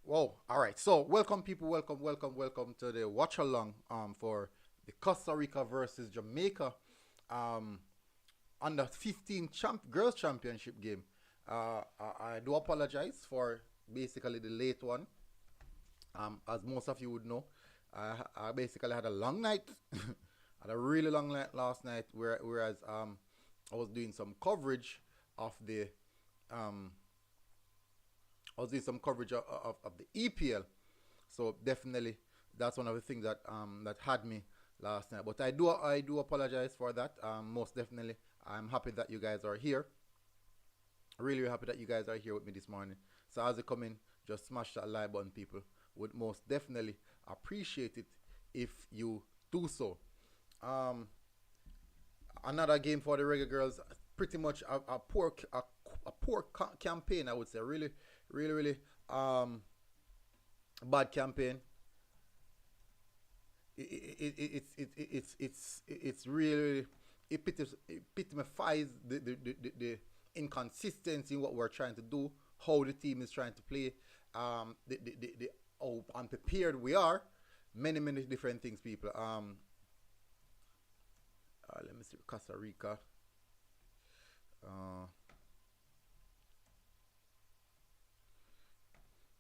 Whoa. All right. So, welcome, people. Welcome to the watch along for the Costa Rica versus Jamaica um, under 15 girls championship game. I do apologize for basically the late one. As most of you would know, I basically had a long night. Had a really long night last night, whereas I was doing some coverage of the um, I was doing some coverage of the EPL. So definitely, that's one of the things that had me last night. But I do apologize for that. Most definitely, I'm happy that you guys are here. Really, really happy that you guys are here with me this morning. So as you come in, just smash that like button, people. Would most definitely appreciate it if you do so. Um, Another game for the Reggae Girlz. Pretty much a poor campaign, I would say. Really, really, really bad campaign. It's really epitomize the inconsistency in what we're trying to do, how the team is trying to play, the how unprepared we are, many different things, people. Let me see, Costa Rica. Uh,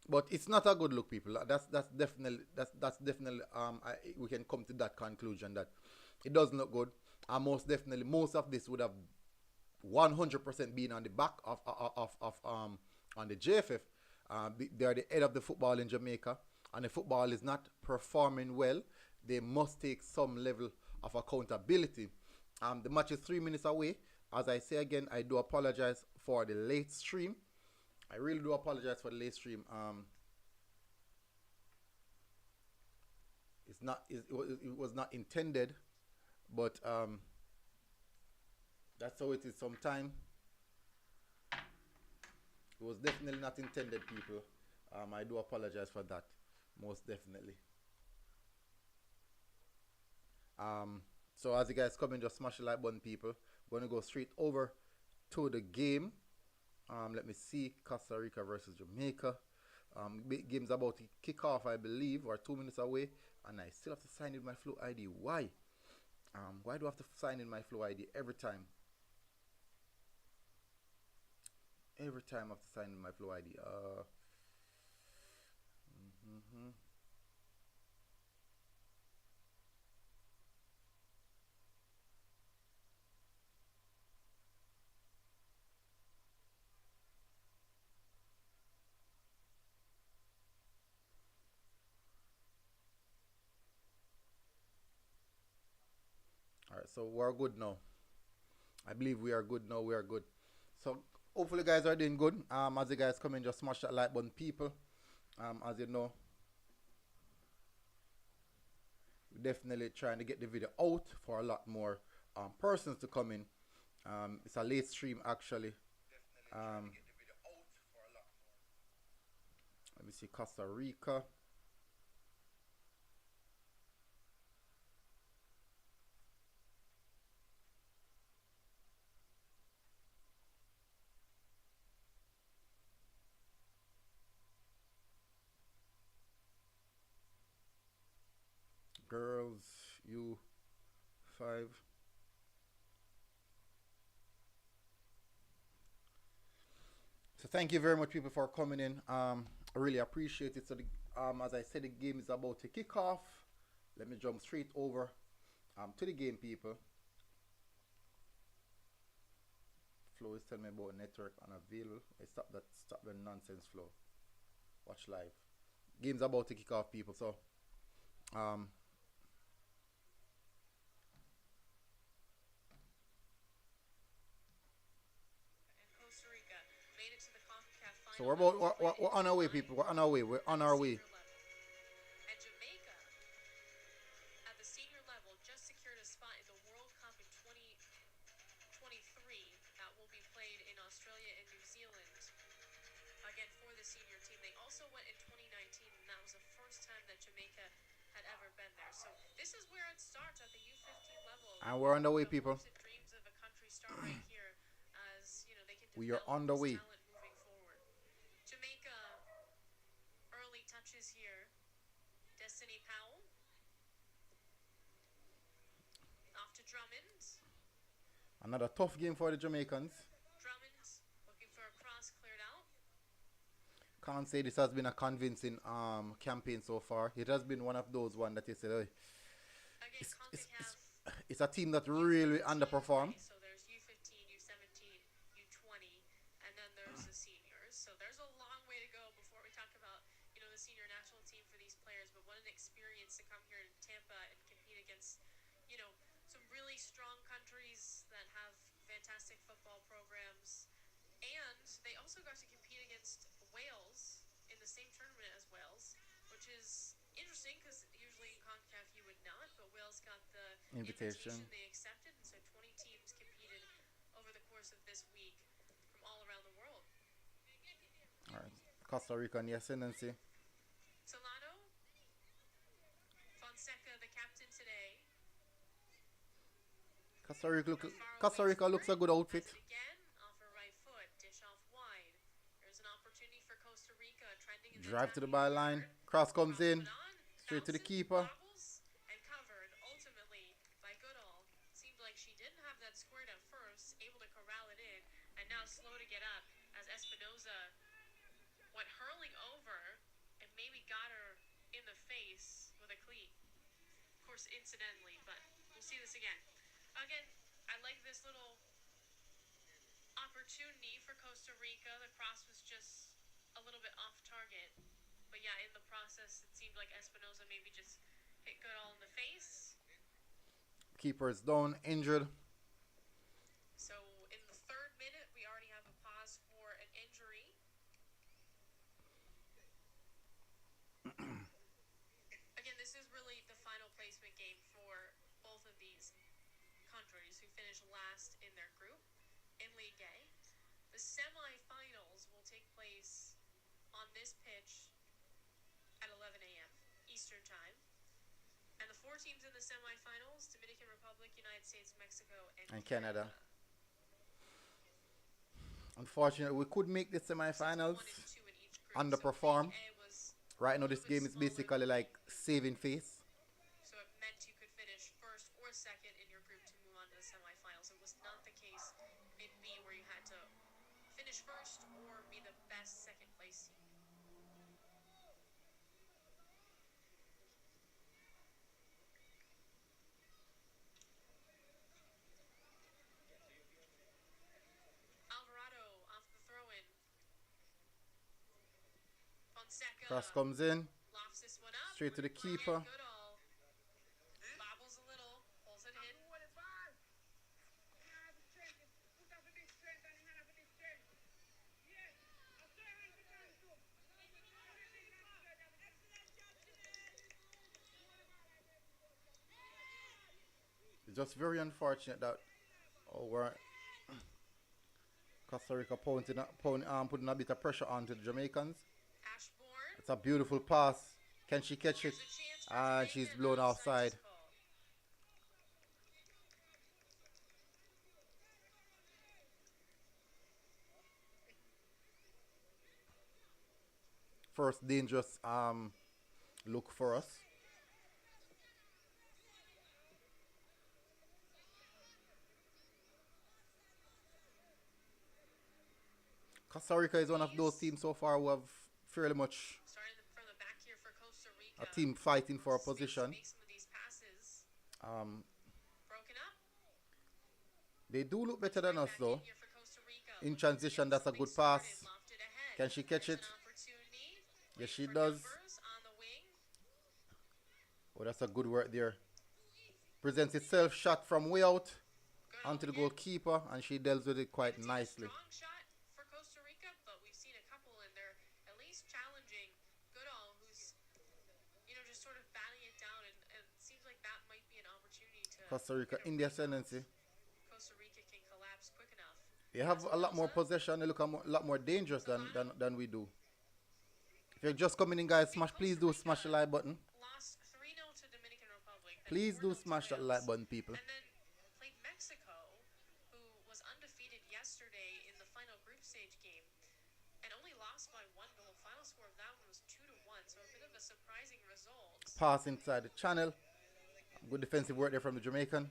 but it's not a good look, people. That's definitely we can come to that conclusion that it doesn't look good. And most definitely, most of this would have 100% been on the back of on the JFF. They are the head of the football in Jamaica, and the football is not performing well. They must take some level of accountability. The match is 3 minutes away. As I say again, I do apologize for the late stream. I really do apologize for the late stream. It's not it was not intended, but that's how it is. Sometimes it was definitely not intended, people. I do apologize for that, most definitely. Um, so as you guys come in, just smash the like button, people. We're gonna go straight over to the game. Let me see, Costa Rica versus Jamaica. Game's about to kick off, I believe, or 2 minutes away, and I still have to sign in my Flow ID. Why? Why do I have to sign in my Flow ID every time? Every time I have to sign in my Flow ID. Mhm. All right, so we're good now. I believe we are good now. We are good. So hopefully, guys are doing good. As you guys come in, just smash that like button, people. As you know, we're definitely trying to get the video out for a lot more persons to come in. It's a late stream, actually. Um, Let me see, Costa Rica. Girls, U5. So thank you very much, people, for coming in. I really appreciate it. So, as I said, the game is about to kick off. Let me jump straight over to the game, people. Flow is telling me about network unavailable. I stop the nonsense, Flow. Watch live. Game's about to kick off, people. So, um, Costa Rica made it to the Concacaf so final after winning we're on our way, people. We're on our way. We're at on the our way. senior level. And Jamaica at the senior level just secured a spot in the World Cup in 2023 that will be played in Australia and New Zealand. Again, for the senior team. They also went in 2019, and that was the first time that Jamaica had ever been there. So this is where it starts at the U15 level. And we're on the way, The people. hopes and dreams of a country start right here as, they can We are develop on the this way. talent moving forward. Jamaica early touches here. Destiny Powell. Off to Drummond. Another tough game for the Jamaicans. Drummond looking for a cross cleared out. Can't say this has been a convincing campaign so far. It has been one of those one that you say, Again, it's, Concacaf. it's a team that really underperformed. So there's U15, U17, U20, and then there's the seniors. So there's a long way to go before we talk about, you know, the senior national team for these players. But what an experience to come here to Tampa and compete against, you know, some really strong countries that have fantastic football programs. And they also got to compete against Wales in the same tournament as Wales, which is interesting because usually in Concacaf you would not, but Wales got the invitation they accepted, and so 20 teams competed over the course of this week from all around the world. All right, Costa Rica in the ascendancy. Solano, Fonseca, the captain today. Costa Rica looks a good outfit. Again, off her right foot, dish off wide. There's an opportunity for Costa Rica, trending in Drive to the byline. Cross comes in. Straight to the keeper. And covered ultimately by Goodall. Seemed like she didn't have that squared at first, able to corral it in, and now slow to get up as Espinoza went hurling over and maybe got her in the face with a cleat. Of course, incidentally, but we'll see this again. Again, I like this little opportunity for Costa Rica. The cross was just a little bit off target. But yeah, in the process, it seemed like Espinoza maybe just hit Goodall in the face. Keeper's down, injured. So in the 3rd minute, we already have a pause for an injury. Again, this is really the final placement game for both of these countries who finished last in their group in Ligue. The semifinals will take place on this pitch at 11 a.m. Eastern Time. And the 4 teams in the semifinals, Dominican Republic, United States, Mexico, and Canada. Unfortunately, we could make the semifinals, underperform. Right now, this game is basically like saving face. So it meant you could finish 1st or 2nd in your group to move on to the semifinals. It was not the case in B, where you had to finish 1st or be the best 2nd place team. Alvarado off the throw-in. Fonseca. Cross comes in. Lofts this one up. Straight to the keeper. Goodall bobbles a little, pulls it in. It's just very unfortunate that we're Costa Rica putting a bit of pressure onto the Jamaicans. Ashbourne. It's a beautiful pass. Can she catch it? And she's blown offside. First dangerous look for us. Costa Rica is one of those teams so far who have fairly much Starting from the back here for Costa Rica. a team fighting for a position. Make some of these passes. Um, Broken up. they do look better than us Back though. in here for Costa Rica. In transition, that's a good pass. Lofted ahead. Can she catch it? An opportunity. Yes, she For does. numbers on the wing. Oh, that's a good work there. Presents itself, shot from way out Goodall onto the again. goalkeeper, and she deals with it quite It's a nicely. strong shot for Costa Rica, but we've seen a couple in there at least challenging Goodall, who's, you know, just sort of batting it down, and it seems like that might be an opportunity to Costa Rica get a in the rebound. ascendancy. Costa Rica can collapse quick enough. They have a lot more possession. They look a lot more dangerous than we do. If you're just coming in, guys, please do smash the like button. Lost 3-0 to Dominican Republic. then Please 4-0 do to smash that Wales, like button, people. And then played Mexico, who was undefeated yesterday in the final group stage game, and only lost by 1 goal. Final score of that one was 2-1. So a bit a surprising result. Pass inside the channel. Good defensive work there from the Jamaican.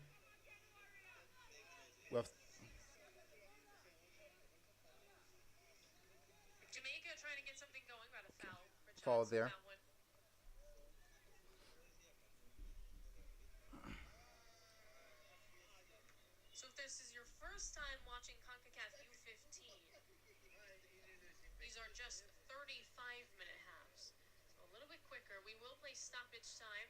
We have Jamaica trying to get something going, got a foul. foul Richards, there. that one. So if this is your first time watching Concacaf U15, these are just 35-minute halves. So a little bit quicker. We will play stoppage time.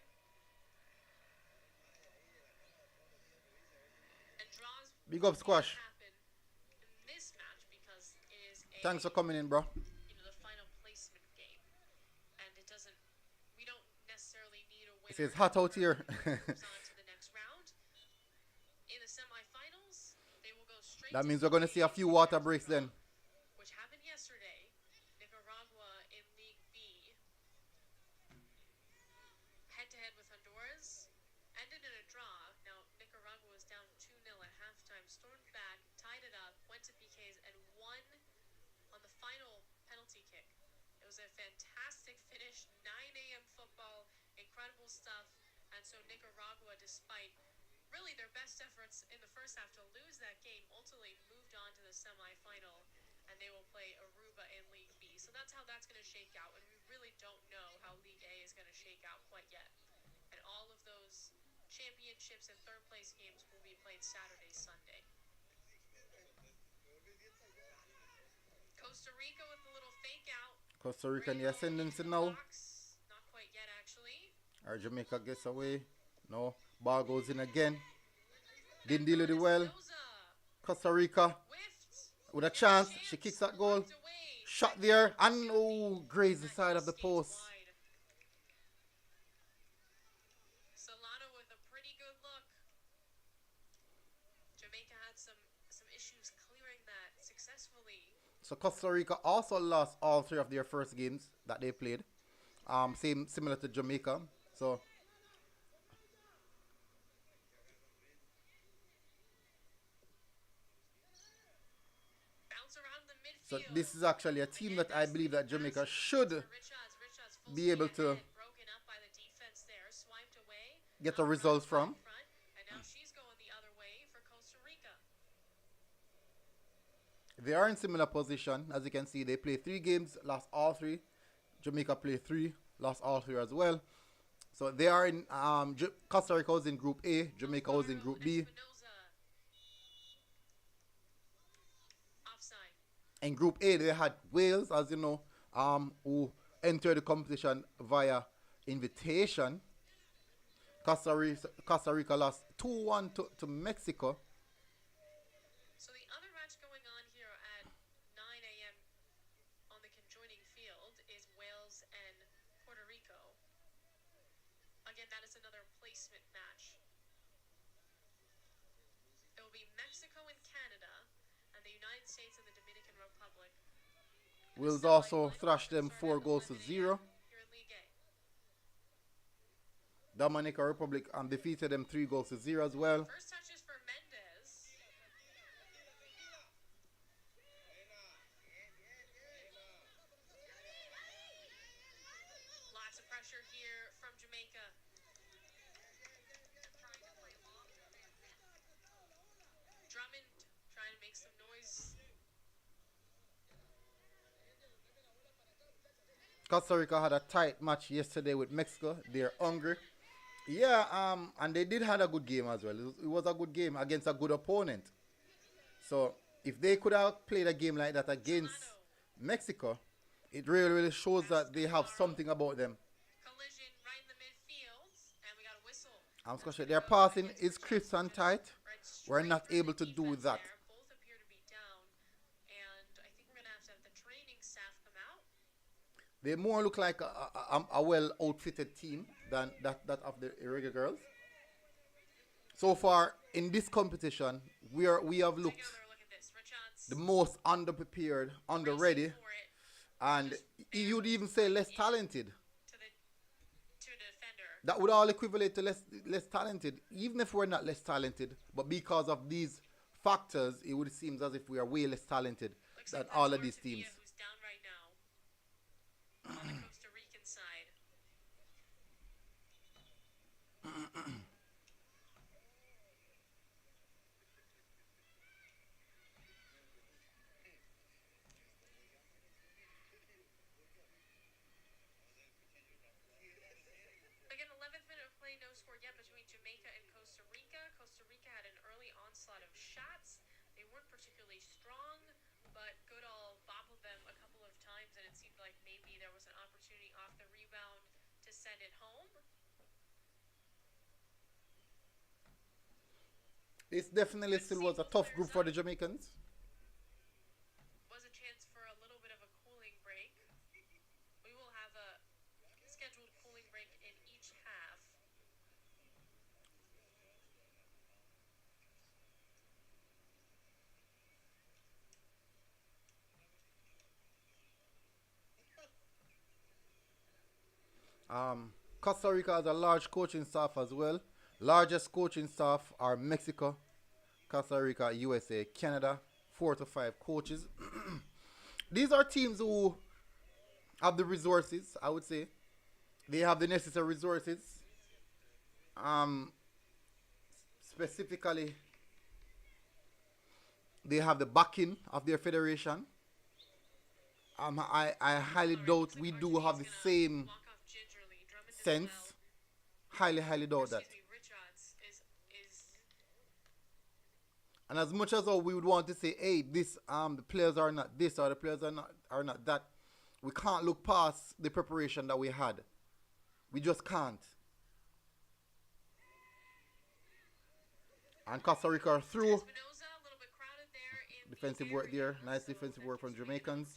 And draws Big up Squash. happen in this match because it is a, Thanks for coming in, bro. the final placement game. And it doesn't, we don't necessarily need a winner. It says hot out here. Moves on to the next round. In the semifinals, they will go straight That to means we're going to see a few water breaks then. which happened yesterday. Nicaragua in League B, head-to-head with Honduras, ended in a draw. Now, Nicaragua was down 2-0 at halftime, stormed back, tied it up, went to PKs, and won on the final penalty kick. It was a fantastic finish, 9 a.m. football, incredible stuff. And so Nicaragua, despite really their best efforts in the first half to lose that game, ultimately moved on to the semifinal, and they will play Aruba in League B. So that's how that's going to shake out, and we really don't know how League A is going to shake out quite yet. And all of those championships and third place games will be played Saturday, Sunday. Costa Rica with a little fake out. Costa Rica in the ascendancy now. Not quite yet, actually. Our Jamaica gets away. No. Ball goes in again. Didn't deal with it well. Costa Rica with a chance. She kicks that goal. Shot there. And oh, grazed the side of the post. Solano with a pretty good look. Jamaica had some issues clearing that successfully. So Costa Rica also lost all three of their first games that they played. Similar to Jamaica. So So this is actually a team that I believe that Jamaica should be able to get a result from. They are in similar position. As you can see, they play 3 games, lost all 3. Jamaica play 3, lost all 3 as well. So they are in, Costa Rica was in Group A, Jamaica was in Group B. In Group A, they had Wales, as you know, who entered the competition via invitation. Costa Rica lost 2-1 to Mexico. So the other match going on here at 9 a.m. on the conjoining field is Wales and Puerto Rico. Again, that is another placement match. It will be Mexico and Canada and the United States and the Dominican Republic. Wales also thrashed them 4-0. Dominican Republic defeated them 3-0 as well. First touches for Mendez. Lots of pressure here from Jamaica. Drummond trying to make some noise. Costa Rica had a tight match yesterday with Mexico. They're hungry. Yeah, and they did have a good game as well. It was a good game against a good opponent. So if they could have played a game like that against Mexico, it really shows that they have something about them. Collision right in the midfield, and we got a whistle. Their passing is crisp and tight. We're not able to do that. Both appear to be down, and I think we're gonna have the training staff come out. They more look like a well outfitted team than that of the Reggae Girlz. So far in this competition, we have looked the most underprepared, underready, and you'd even say less talented. That would all equivalent to less talented, even if we're not less talented. But because of these factors, it would seem as if we are way less talented than all of these teams. Who's down right now on the Costa Rican side. send it home. It definitely still was a tough group for the Jamaicans. Was a chance for a little bit of a cooling break. We will have a scheduled cooling break in each half. Costa Rica has a large coaching staff as well. Largest coaching staff are Mexico, Costa Rica, USA, Canada. 4 to 5 coaches. These are teams who have the resources, I would say. They have the necessary resources. Um, Specifically, they have the backing of their federation. I highly doubt we do have the same sense. Highly doubt that. And as much as we would want to say, hey, this the players are not this or the players are not that, we can't look past the preparation that we had. We just can't. And Costa Rica are through. Defensive work there. Nice defensive work from Jamaicans.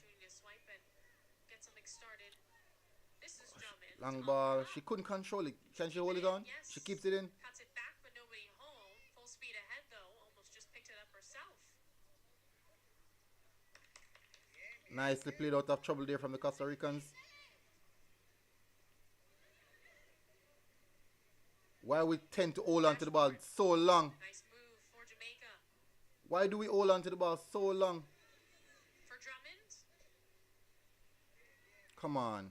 Long ball. She couldn't control it. Can she hold it on? She keeps it in. Cuts it back, but nobody home. Full speed ahead, though. Almost just picked it up herself. Nicely played out of trouble there from the Costa Ricans. Why we tend to hold on to the ball so long? Nice move for Jamaica. Why do we hold on to the ball so long? For Drummond. Come on.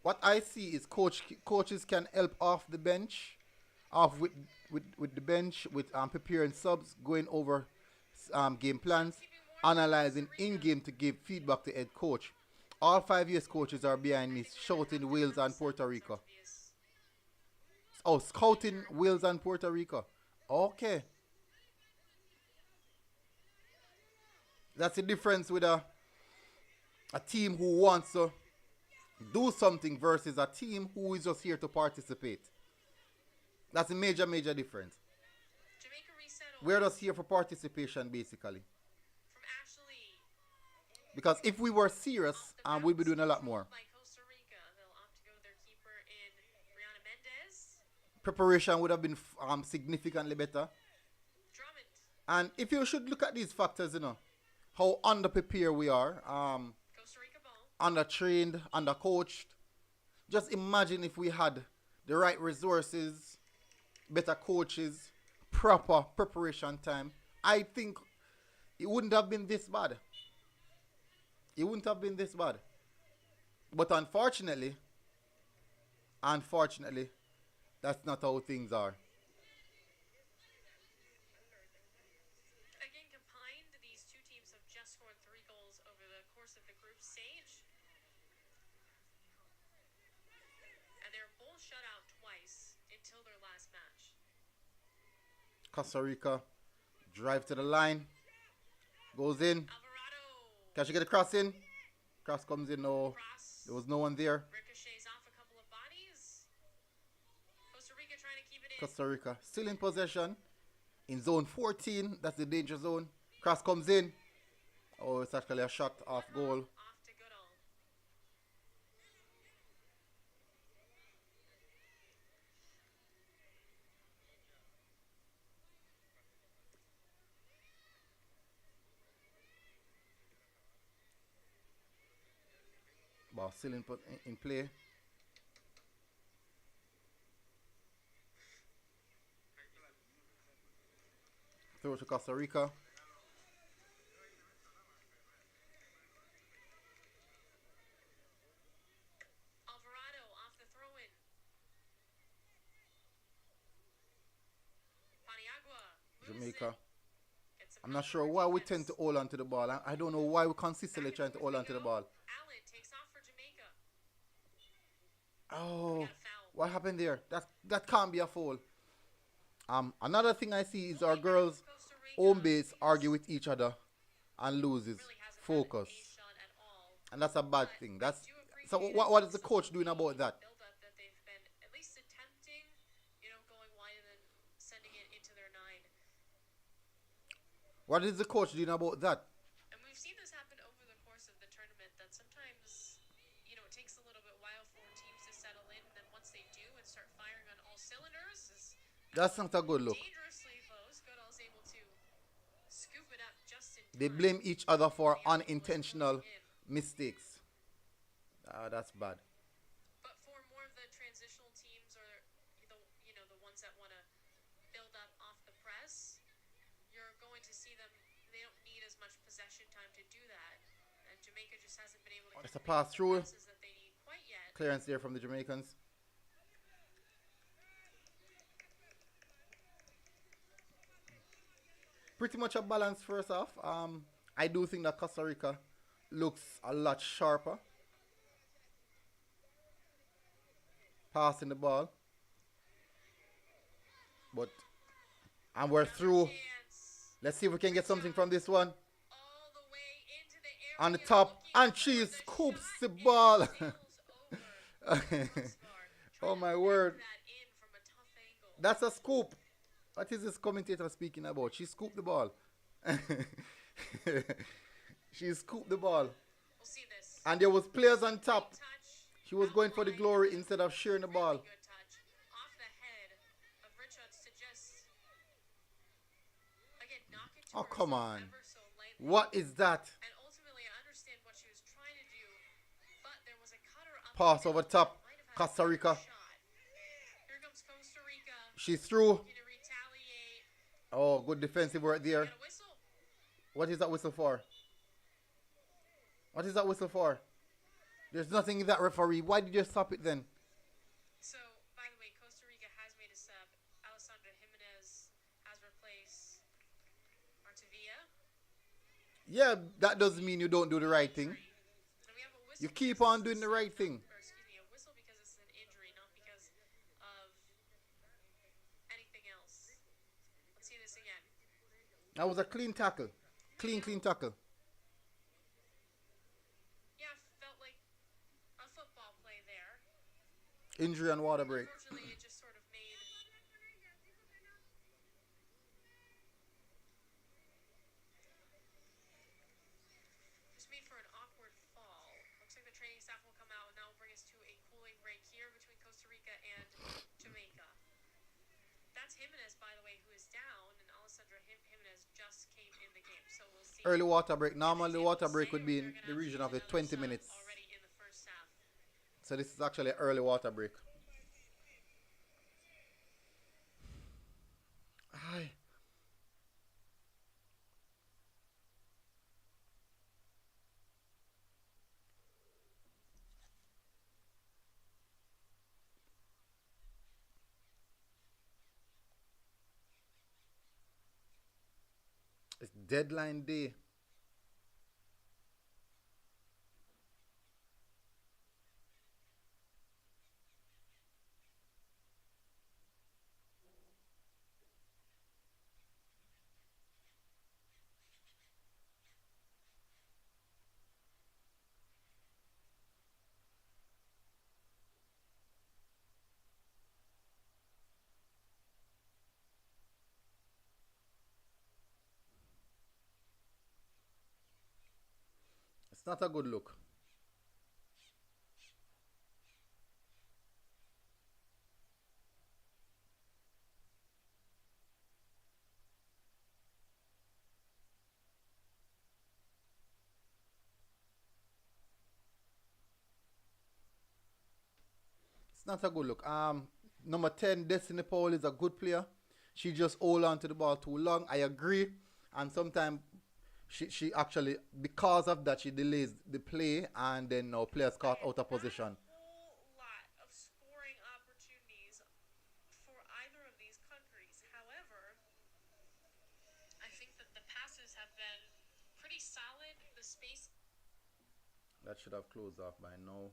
What I see is coaches can help off the bench, off with the bench, with preparing subs, going over game plans, analyzing in-game to give feedback to head coach. All 5 years coaches are behind me shouting Wales and Puerto Rico. Oh, scouting Wales and Puerto Rico. Okay. That's the difference with a team who wants to do something versus a team who is just here to participate. That's a major difference. Jamaica resettled. We're just here for participation, basically. From Ashley. Because if we were serious, we'd be doing a lot more. By Costa Rica. They'll opt to go to their keeper in Brianna Mendez. Preparation would have been significantly better. Drummond. And if you should look at these factors, you know, how underprepared we are, Costa Rica ball. under-trained, under-coached. Just imagine if we had the right resources, better coaches, proper preparation time. I think it wouldn't have been this bad. It wouldn't have been this bad. But unfortunately, that's not how things are. Again, combined, these two teams have just scored 3 goals over the course of the group stage. And they're both shut out twice until their last match. Costa Rica, drive to the line, goes in. Alvarado. Can she get a cross in? Cross comes in, no. Cross. There was no one there. Ricochets off a couple of bodies. Costa Rica trying to keep it in. Costa Rica still in possession. In zone 14, that's the danger zone. Cross comes in. Oh, it's actually a shot off goal. Off to Goodall. Ball still in play. Throw to Costa Rica. Alvarado off the throw-in. Paniagua. moves Jamaica. it. Gets some I'm not help sure from why we defense. tend to hold on to the ball. I don't know why we're consistently trying to hold on to the ball. Allen takes off for Jamaica. Oh, Got a foul. what happened there? That can't be a foul. Another thing I see is our girls Costa Rica home base argue with each other and loses really hasn't had focus, a shot at all. and that's a bad thing. That's So what is the coach doing about that? Build up that they've been at least attempting, going wide and then sending it into their nine. What is the coach doing about that? And we've seen this happen over the course of the tournament that sometimes, it takes a little bit while for teams to settle in. And then once they do and start firing on all cylinders, That's not a good look. dangerously close. Goodall's able to scoop it up just in time. They blame each other for unintentional mistakes. That's bad. But for more of the transitional teams or the ones that want to build up off the press, you're going to see them. They don't need as much possession time to do that, and Jamaica just hasn't been able to It's a pass through. passes that they need quite yet. Clearance there from the Jamaicans. Pretty much a balance first off. I do think that Costa Rica looks a lot sharper. Passing the ball. And we're through. Chance Let's see if we can get something from this one. all the way into the area. On the top. looking And for she the scoops shot. the It ball. sails over the crossbar. Oh Trying my to word. bang that in from a tough angle. That's a scoop. What is this commentator speaking about? She scooped the ball. She scooped the ball. We'll see this. And there was players on top. Touch. She was going for the glory instead of sharing the ball. Really good touch off the head of Richards to just again knock it to Oh, come herself on. ever so lightly. What is that? And ultimately, I understand what she was trying to do, but there was a cutter up. Pass the over middle top. that might have had Costa a Rica. shot. Here comes Costa Rica. She's through. Looking to retaliate. Oh, good defensive work there. Got a whistle. What is that whistle for? What is that whistle for? There's nothing in that, referee. Why did you stop it then? So, by the way, Costa Rica has made a sub. Alessandra Jimenez has replaced Artavia. Yeah, that doesn't mean you don't do the right thing. And we have a whistle You keep because on it's doing the a right sub, thing. or excuse me, a whistle because it's an injury, not because of anything else. Let's see this again. That was a clean tackle. Clean tackle. Yeah, felt like a football play there. Injury and water break. Unfortunately, it just sort of made for an awkward fall. Looks like the training staff will come out and that will bring us to a cooling break here between Costa Rica and Jamaica. That's Jimenez, by the way, who is down, and Alessandra Jimenez just came in the game. So we'll see. Early water break. Normally the water break would be in the region of the 20 minutes. Already in the first half. So this is actually an early water break. Aye. It's deadline day. It's not a good look. It's not a good look. Number 10, Destiny Paul is a good player. She just hold on to the ball too long. I agree. And sometimes she actually, because of that, she delays the play and then players caught out of position. Whole lot of scoring opportunities for either of these countries. However, I think that the passes have been pretty solid. The space. That should have closed off by now.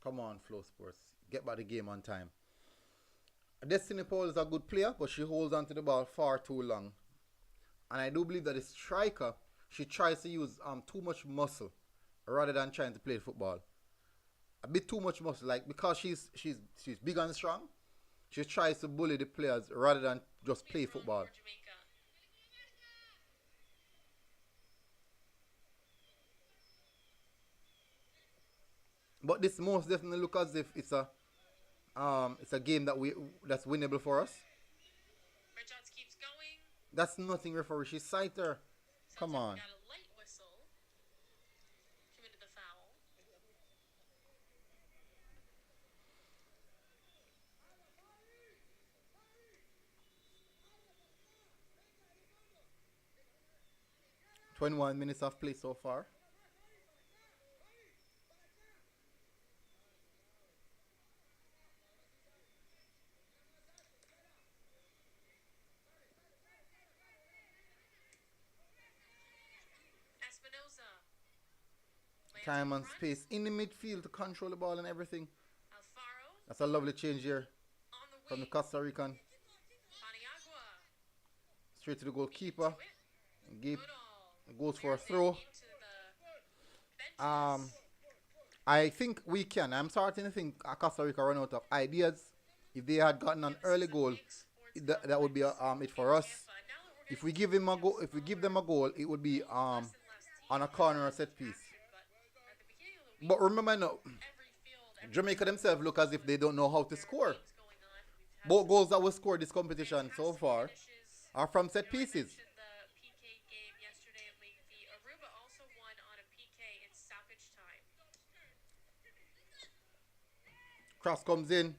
Come on, Flow Sports. Get back the game on time. Destiny Paul is a good player, but she holds on to the ball far too long. And I do believe that the striker, she tries to use too much muscle rather than trying to play football. A bit too much muscle, like because she's big and strong, she tries to bully the players rather than just play football. But this most definitely look as if it's a game that's winnable for us. Richards keeps going. That's nothing, referee. She's sighter. Come on. Got a light whistle. Committed the foul. 21 minutes of play so far. Espinoza. Time and space in the midfield to control the ball and everything. Alfaro. That's a lovely change here On the from the wing. Costa Rican. Paniagua. Straight to the goalkeeper. Give, Goodall. goes for a throw. Into the benches. I think we can. I'm starting to think Costa Rica run out of ideas. If they had gotten an early goal, that would be it for us. If we give them a goal, it would be on a corner or set piece. But remember now, Jamaica themselves look as if they don't know how to score. Both goals that were scored this competition so far are from set pieces. The PK game yesterday in League B. Aruba also won on a PK in stoppage time. Cross comes in.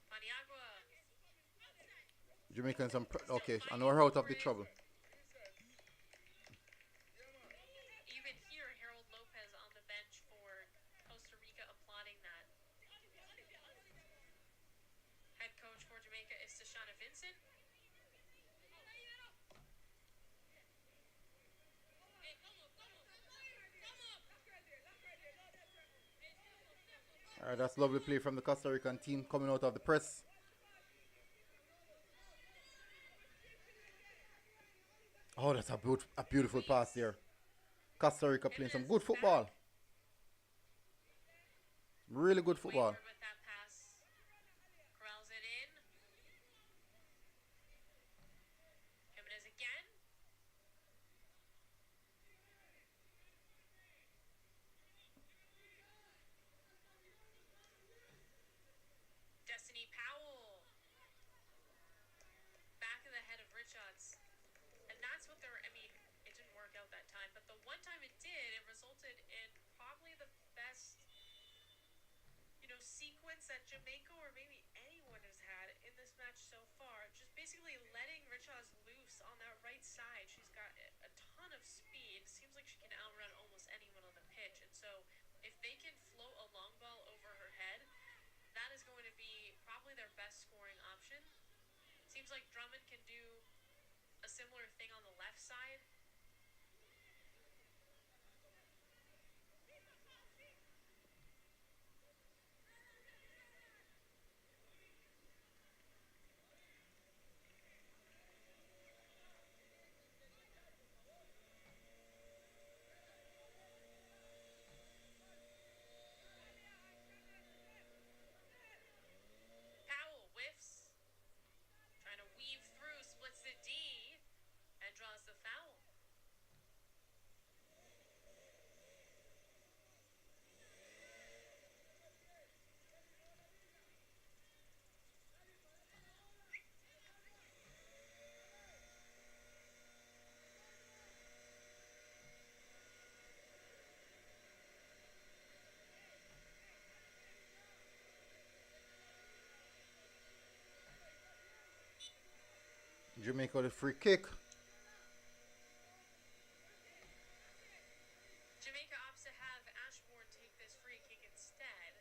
Paniagua. Jamaicans, okay, I know we're out of the trouble. You can hear Harold Lopez on the bench for Costa Rica applauding that. Head coach for Jamaica is Tashana Vincent. All right, that's lovely play from the Costa Rican team coming out of the press. Oh, that's a beautiful pass there. Costa Rica playing some good football. Really good football. With that pass. Corrals it in. Jimenez again. Destiny Powell. Back of the head of Richards. And that's what it didn't work out that time. But the one time it did, it resulted in probably the best, sequence that Jamaica or maybe anyone has had in this match so far. Just basically letting Richards loose on that right side. She's got a ton of speed. Seems like she can outrun almost anyone on the pitch. And so if they can float a long ball over her head, that is going to be probably their best scoring option. Seems like Drummond can do a similar thing on the left side. Powell whiffs. Trying to weave through, splits the D, and draws the foul. Jamaica the free kick. Jamaica opts to have Ashbourne take this free kick instead.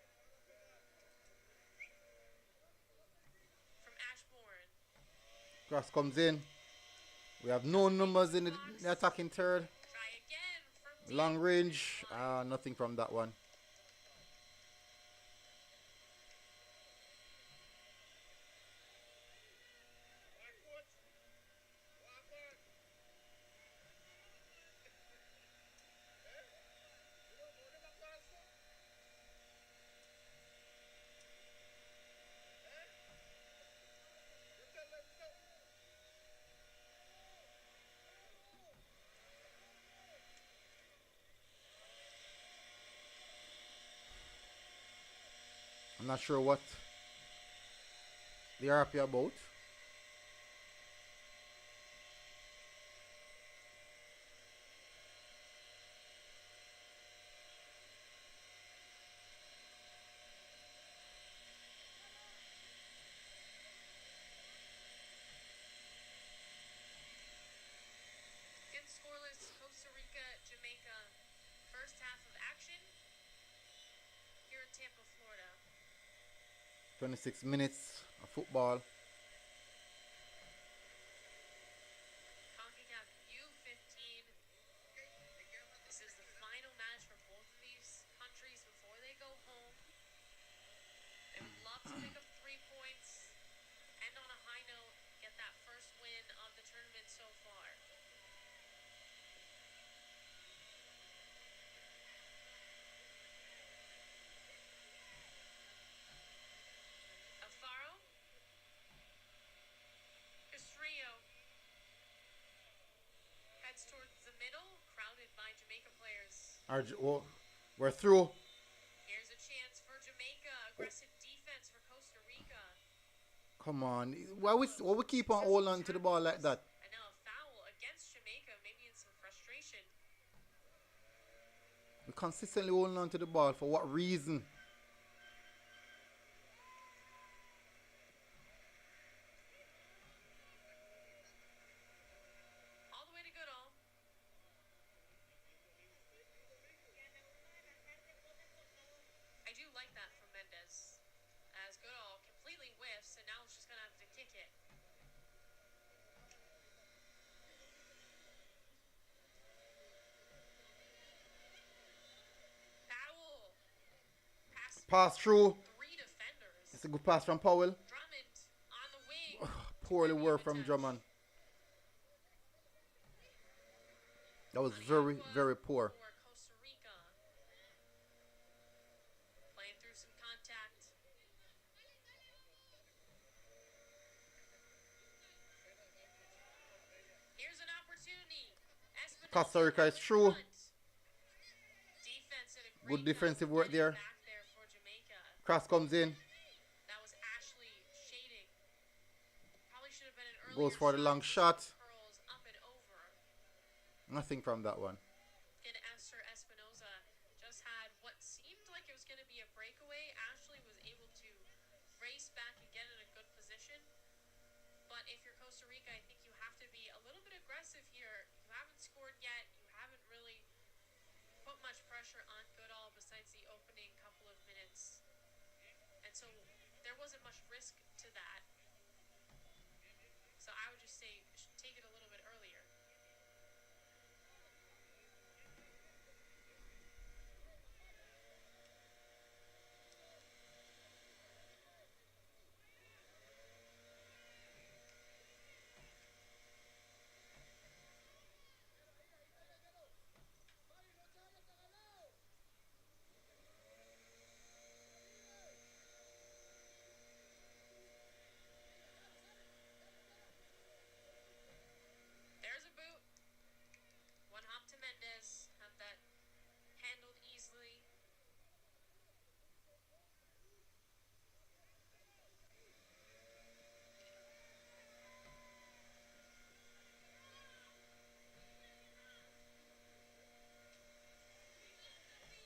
From Ashbourne. Cross comes in. We have no numbers in the attacking third. Try again from Long range, nothing from that one. I'm not sure what they are happy about. Again, scoreless, Costa Rica, Jamaica. First half of action here in Tampa, Florida. 26 minutes of football. Concacaf U15. This is the final match for both of these countries before they go home. They would love to pick up 3 points, end on a high note, get that first win of the tournament so far. Alfaro. Castrillo. Heads towards the middle, crowded by Jamaica players. We're through. Here's a chance for Jamaica. Aggressive defense for Costa Rica. Come on. Why we keep on holding on to the ball like that? And now a foul against Jamaica, maybe in some frustration. We consistently holding on to the ball. For what reason? All the way to Goodall. I do like that from Mendez. As Goodall completely whiffs, and now it's just going to have to kick it. Powell. Pass through. 3 defenders. It's a good pass from Powell. Drummond on the wing. Poorly work from Drummond. That was very, very poor. For Costa Rica. Playing through some contact. Here's an opportunity. Espinosa Costa Rica is in through. front. Defense did a Good great defensive job work getting there. back there for Jamaica. Cross comes in. That was Ashley shading. Probably should have been an earlier Goes for the long shot. Curls up and over. Nothing from that one. And Esther Espinosa just had what seemed like it was going to be a breakaway. Ashley was able to race back and get in a good position. But if you're Costa Rica, I think you have to be a little bit aggressive here. You haven't scored yet. You haven't really put much pressure on Goodall besides the opening couple of minutes. And so there wasn't much risk to that. So I would just say take it a little bit earlier. There's a boot. One hop to Mendez. Have that handled easily.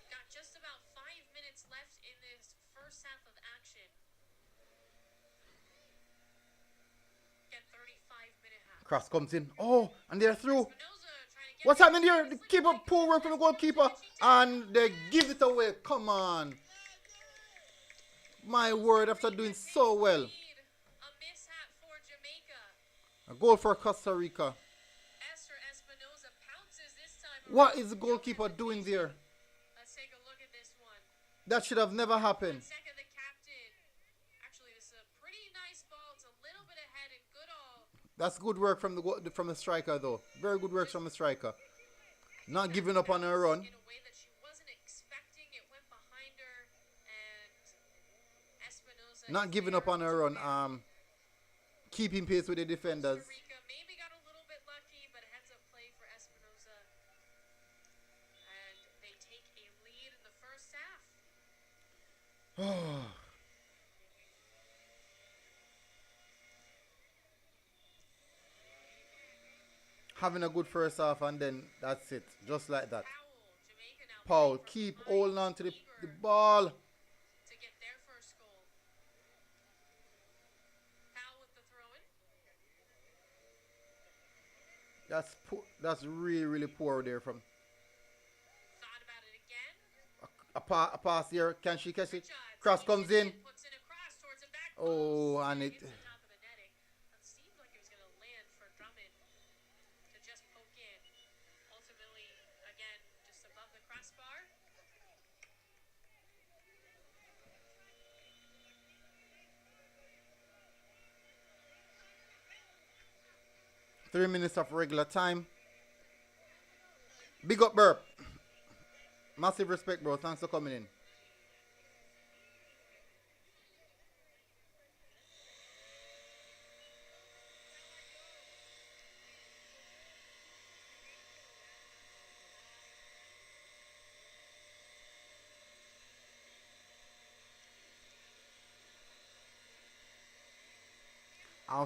Got just about 5 minutes left in this first half of action. Get 35-minute half. Cross comes in. Oh, and they're through. Espinosa trying to get What's there. happening here? The keeper, poor work from the goalkeeper. And they give it away. Come on. My word, after doing so well. A mishap for Jamaica. A goal for Costa Rica. Esther Espinosa pounces this time What is the goalkeeper doing there? Let's take a look at this one. That should have never happened. Second, the captain. Actually, this is a pretty nice ball. It's a little bit ahead and good all. That's good work from the striker though. Very good work from the striker. Not giving up on her run. In a way that she wasn't expecting. It went behind her and Espinosa. Not giving up on her run. Keeping pace with the defenders. Costa Rica maybe got a little bit lucky, but heads up play for Espinosa. And they take a lead in the first half. Having a good first half and then that's it. Just like that. Jamaica now Paul, playing for keep behind, holding on to the eager ball. to get their first goal. Powell with the throw-in. That's really, really poor there from Thought about it again. a pass here. Can she catch it? Shots. Cross comes in. Puts in a cross towards the back Oh, post. and it. Hits the top of the netting. It seemed like it was going to land for Drummond to just poke in. Ultimately, again, just above the crossbar. 3 minutes of regular time. Big up, Burp. Massive respect, bro. Thanks for coming in.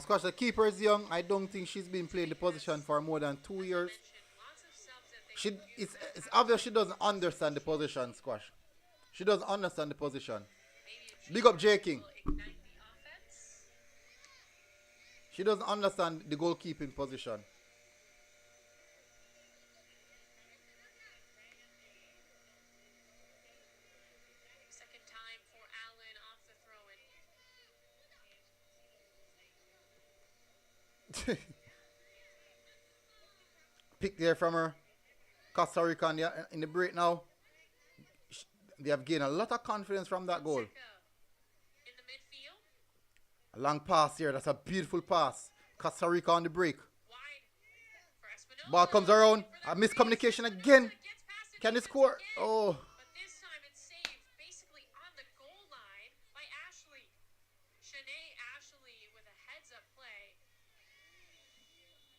Squash, the keeper is young. I don't think she's been playing the position for more than 2 years. Lots of subs that they It's obvious she doesn't understand the position, Squash. She doesn't understand the position. Big up J King. will ignite the offense. She doesn't understand the goalkeeping position. Second time for Allen off the throw-in. Pick there from her. Costa Rica in the break now. They have gained a lot of confidence from that goal. In the midfield. A long pass here. That's a beautiful pass. Costa Rica on the break. Wide for Espinosa. Ball comes around. A miscommunication again. Gets past the Can they defense score? again. Oh. But this time it's saved basically on the goal line by Ashley. Shanae Ashley with a heads-up play.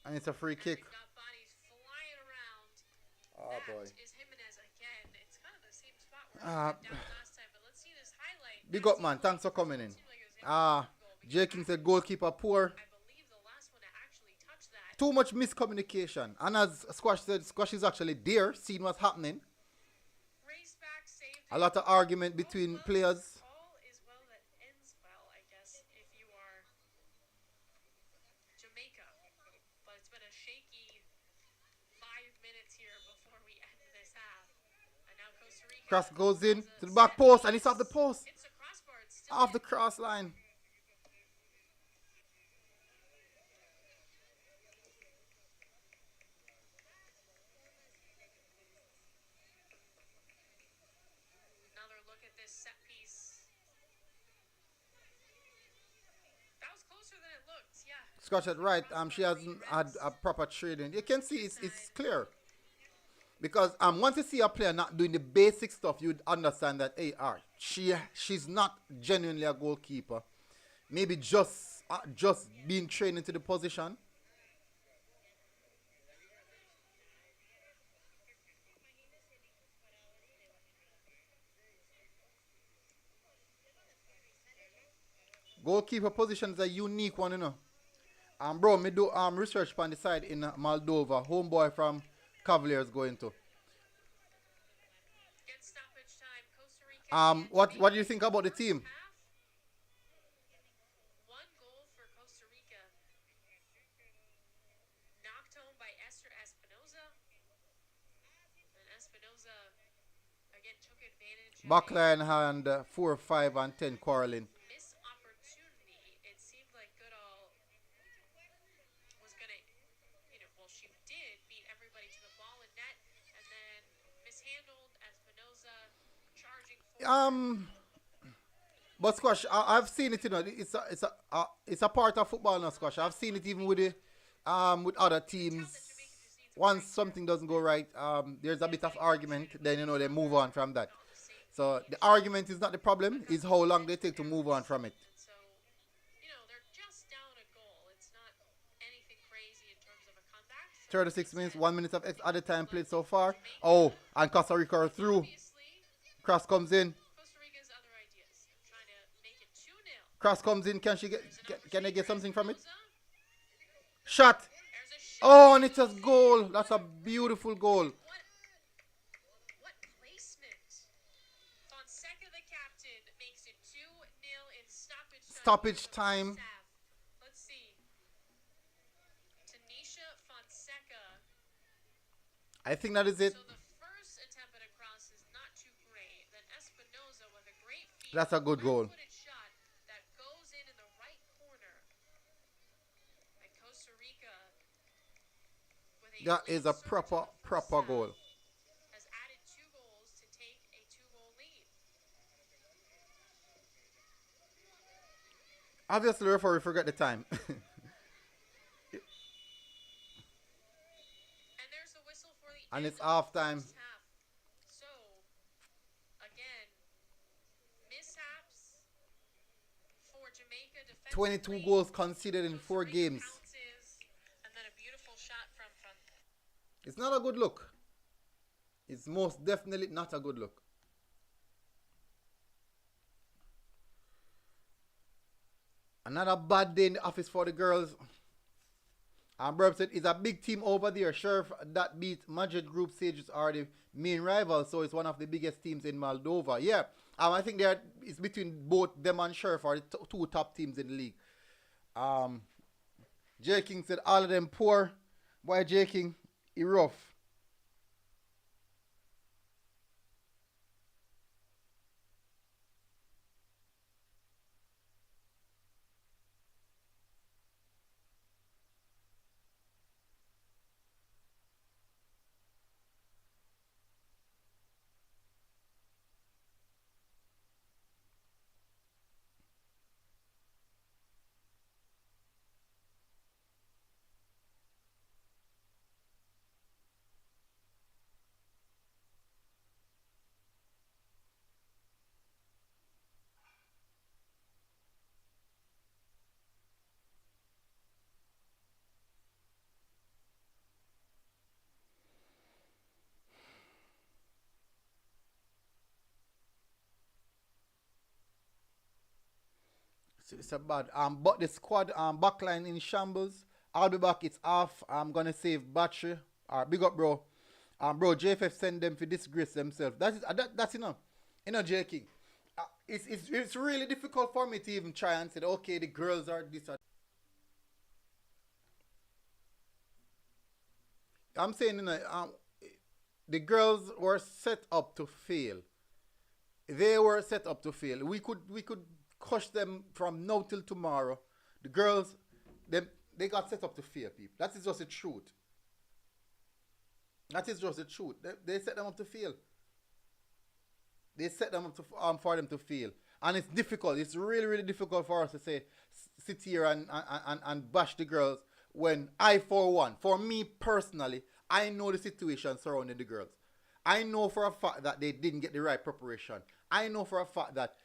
And it's a free kick. Got bodies flying around. Oh, That boy. is Jimenez again. It's kind of the same spot where he went down last time, but let's see this highlight. Big up, man. Thanks for coming in. J King said goalkeeper poor. I believe the last one to actually touch that. Too much miscommunication. And as Squash said, Squash is actually there, seeing what's happening. Race back, saved A lot of argument between players. All is well that ends well, I guess, if you are Jamaica. But it's been a shaky 5 minutes here before we end this half. And now Costa Rica. Cross goes in to the back post, and it's off the post. It's a crossbar. It's still Off the in. cross line. Another look at this set piece. That was closer than it looked, yeah. Scott said right. She hasn't had a proper training. You can see it's clear. Because once you see a player not doing the basic stuff, you'd understand that she's not genuinely a goalkeeper. Maybe just being trained into the position. Goalkeeper position is a unique one, you know. Bro, me do research on the side in Moldova. Homeboy from Cavaliers going to. Get stoppage time. Costa Rica. What do you think about the team? Half. 1 goal for Costa Rica. Knocked home by Esther Espinosa. And Espinosa again took advantage. of a Backline and 4, 5, and 10 quarreling. missed opportunity. It seemed like Goodall was gonna, well, she did beat everybody to the ball in net, and But squash, I've seen it. You know, it's a part of football now. Squash. I've seen it even with with other teams. Once something doesn't go right, there's a bit of argument. Then you know they move on from that. So the argument is not the problem. It's how long they take to move on from it. So, they're just down a goal. It's not anything crazy in terms of a comeback. So 36 minutes, 1 minute of added time played so far. Oh, and Costa Rica are through. obviously, Cross comes in. Costa Rica's other ideas. Trying to make it 2-0. Cross comes in. Can she can they get something from it? Girlz. Shot. There's a shot. Oh, and it's a goal. That's a beautiful goal. What placement? Fonseca, the captain, makes it 2-0 in Stoppage time. Let's see. Tanisha Fonseca. I think that is it. So the first attempt at a cross is not too great. Then Espinoza with a great feed. That's a good goal. Left-footed shot that goes in the right corner. And Costa Rica with a That late is a surge in proper the first half goal. has added 2 goals to take a 2-goal lead. Obviously, the referee forgot the time. And there's the whistle for the And end it's of half the time. first half. So, again, mishaps for Jamaica defensively. 22 goals conceded in 4 Costa Rica games. pounces, and then a beautiful shot from It's not a good look. It's most definitely not a good look. Another bad day in the office for the girls. And Burb said it's a big team over there. Sheriff that beat Madrid Group Sages are the main rivals, so it's one of the biggest teams in Moldova. Yeah, I think it's between both them and Sheriff are the two top teams in the league. J King said all of them poor. Boy, J King, he rough. It's a bad. But the squad backline in shambles. I'll be back. It's off. I'm gonna save battery. Big up, bro. Bro, JFF send them for disgrace themselves. That's enough. J King. It's really difficult for me to even try and say, okay, the girls are this. I'm saying, the girls were set up to fail. They were set up to fail. We could crush them from now till tomorrow. The girls, they got set up to fail, people. That is just the truth. That is just the truth. They set them up to fail. They set them up to, for them to fail. And it's difficult. It's really, really difficult for us to say, sit here and bash the girls when I, for one, for me personally, I know the situation surrounding the girls. I know for a fact that they didn't get the right preparation. I know for a fact that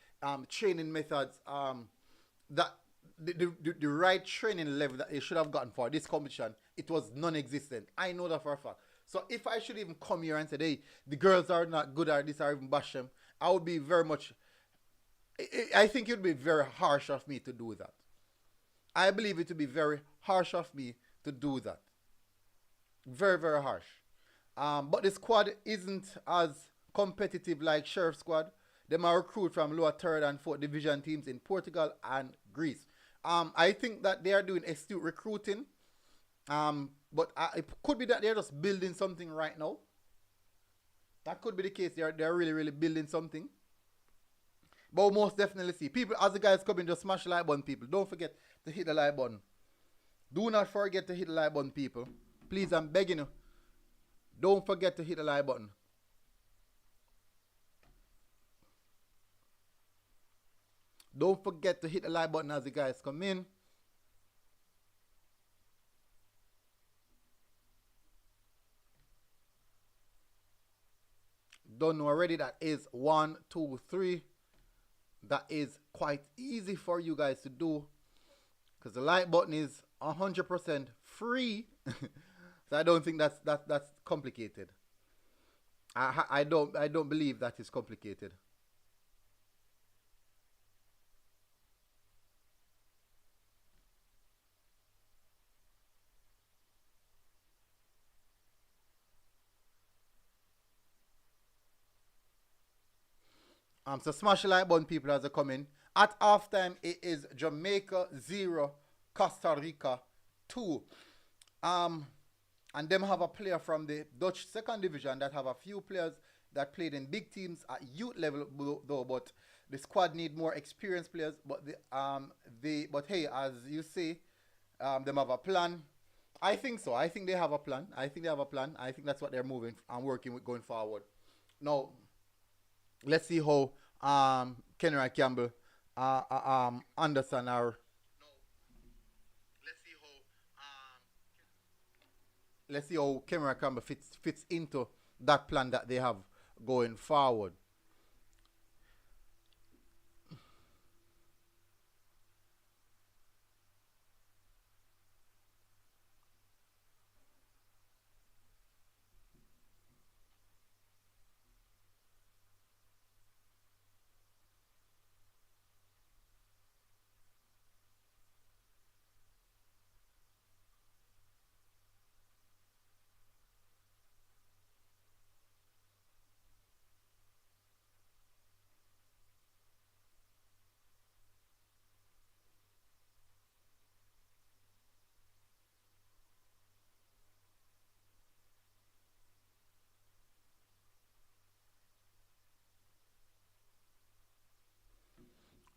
training methods, that the right training level that they should have gotten for this competition, it was non-existent. I know that for a fact. So if I should even come here and say, hey, the girls are not good at this or even bash them, I would be very much, I think it would be very harsh of me to do that. I believe it would be very harsh of me to do that. Very, very harsh. But the squad isn't as competitive like Sheriff squad. Them are recruit from lower third and fourth division teams in Portugal and Greece. I think that they are doing astute recruiting. But it could be that they're just building something right now. That could be the case. They're really, really building something. But we'll most definitely see. People, as the guys come in, just smash the like button, people. Don't forget to hit the like button. Do not forget to hit the like button, people. Please, I'm begging you. Don't forget to hit the like button. Don't forget to hit the like button as the guys come in. Don't know already, that is 1, 2, 3. That is quite easy for you guys to do because the like button is 100% free. So I don't think that's complicated. I don't believe that is complicated. So smash the like button, people, as they come in. At halftime, it is Jamaica 0, Costa Rica 2. Um, and them have a player from the Dutch second division that have a few players that played in big teams at youth level though, but the squad need more experienced players. But hey, as you say, them have a plan. I think so. I think they have a plan. I think they have a plan. I think that's what they're moving and working with going forward. Now, let's see how Kenry Campbell, Anderson are. Let's see how Kenry Campbell fits into that plan that they have going forward.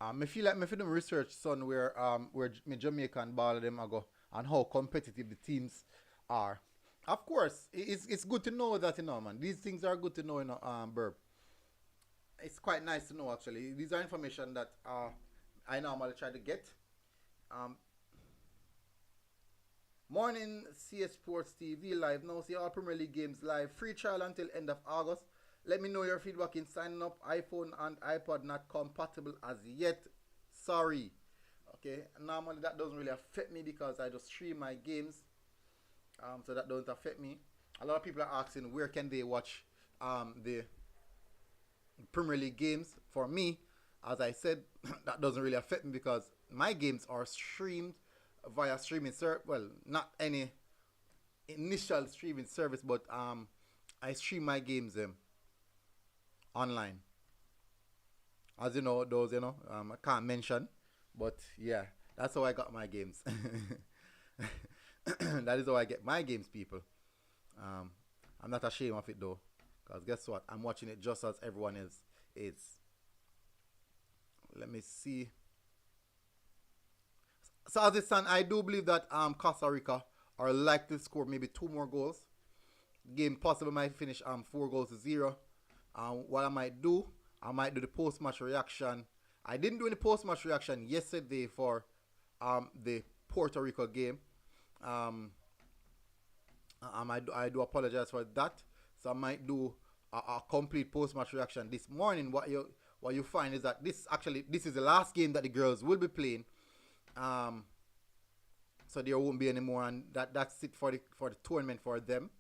I feel like me for them research son where me Jamaica and ball of them I go and how competitive the teams are. Of course, it's good to know that, man. These things are good to know, Burb. It's quite nice to know actually. These are information that I normally try to get. Um, Morning CS Sports TV live now. See all Premier League games live. Free trial until end of August. Let me know your feedback in signing up. iPhone and iPod not compatible as yet. Sorry. Okay. Normally that doesn't really affect me because I just stream my games. So that doesn't affect me. A lot of people are asking where can they watch the Premier League games. For me, as I said, that doesn't really affect me because my games are streamed via streaming service. Well, not any initial streaming service, but I stream my games online. As you know, those I can't mention, but yeah, that's how I got my games. That is how I get my games, people. Um, I'm not ashamed of it though, because guess what? I'm watching it just as everyone else is. Let me see. So as it stands, I do believe that Costa Rica are likely to score maybe two more goals. Game possibly might finish 4 goals to 0. What I might do the post match reaction. I didn't do any post match reaction yesterday for the Puerto Rico game. Um, I do apologize for that. So I might do a complete post match reaction this morning. What you find is that this is the last game that the girls will be playing. Um, so there won't be any more, and that's it for the tournament for them.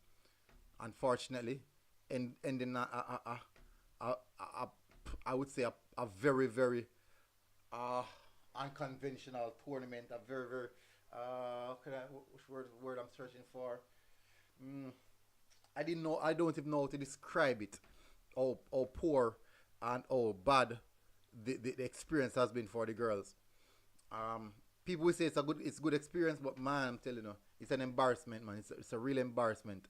Unfortunately, and then a I would say a very very uh, unconventional tournament. A very very which word I'm searching for? Mm, I didn't know. I don't even know how to describe it. How poor and how bad the experience has been for the girls. Um, People will say it's good experience, but man, I'm telling you, it's an embarrassment, man. It's a real embarrassment.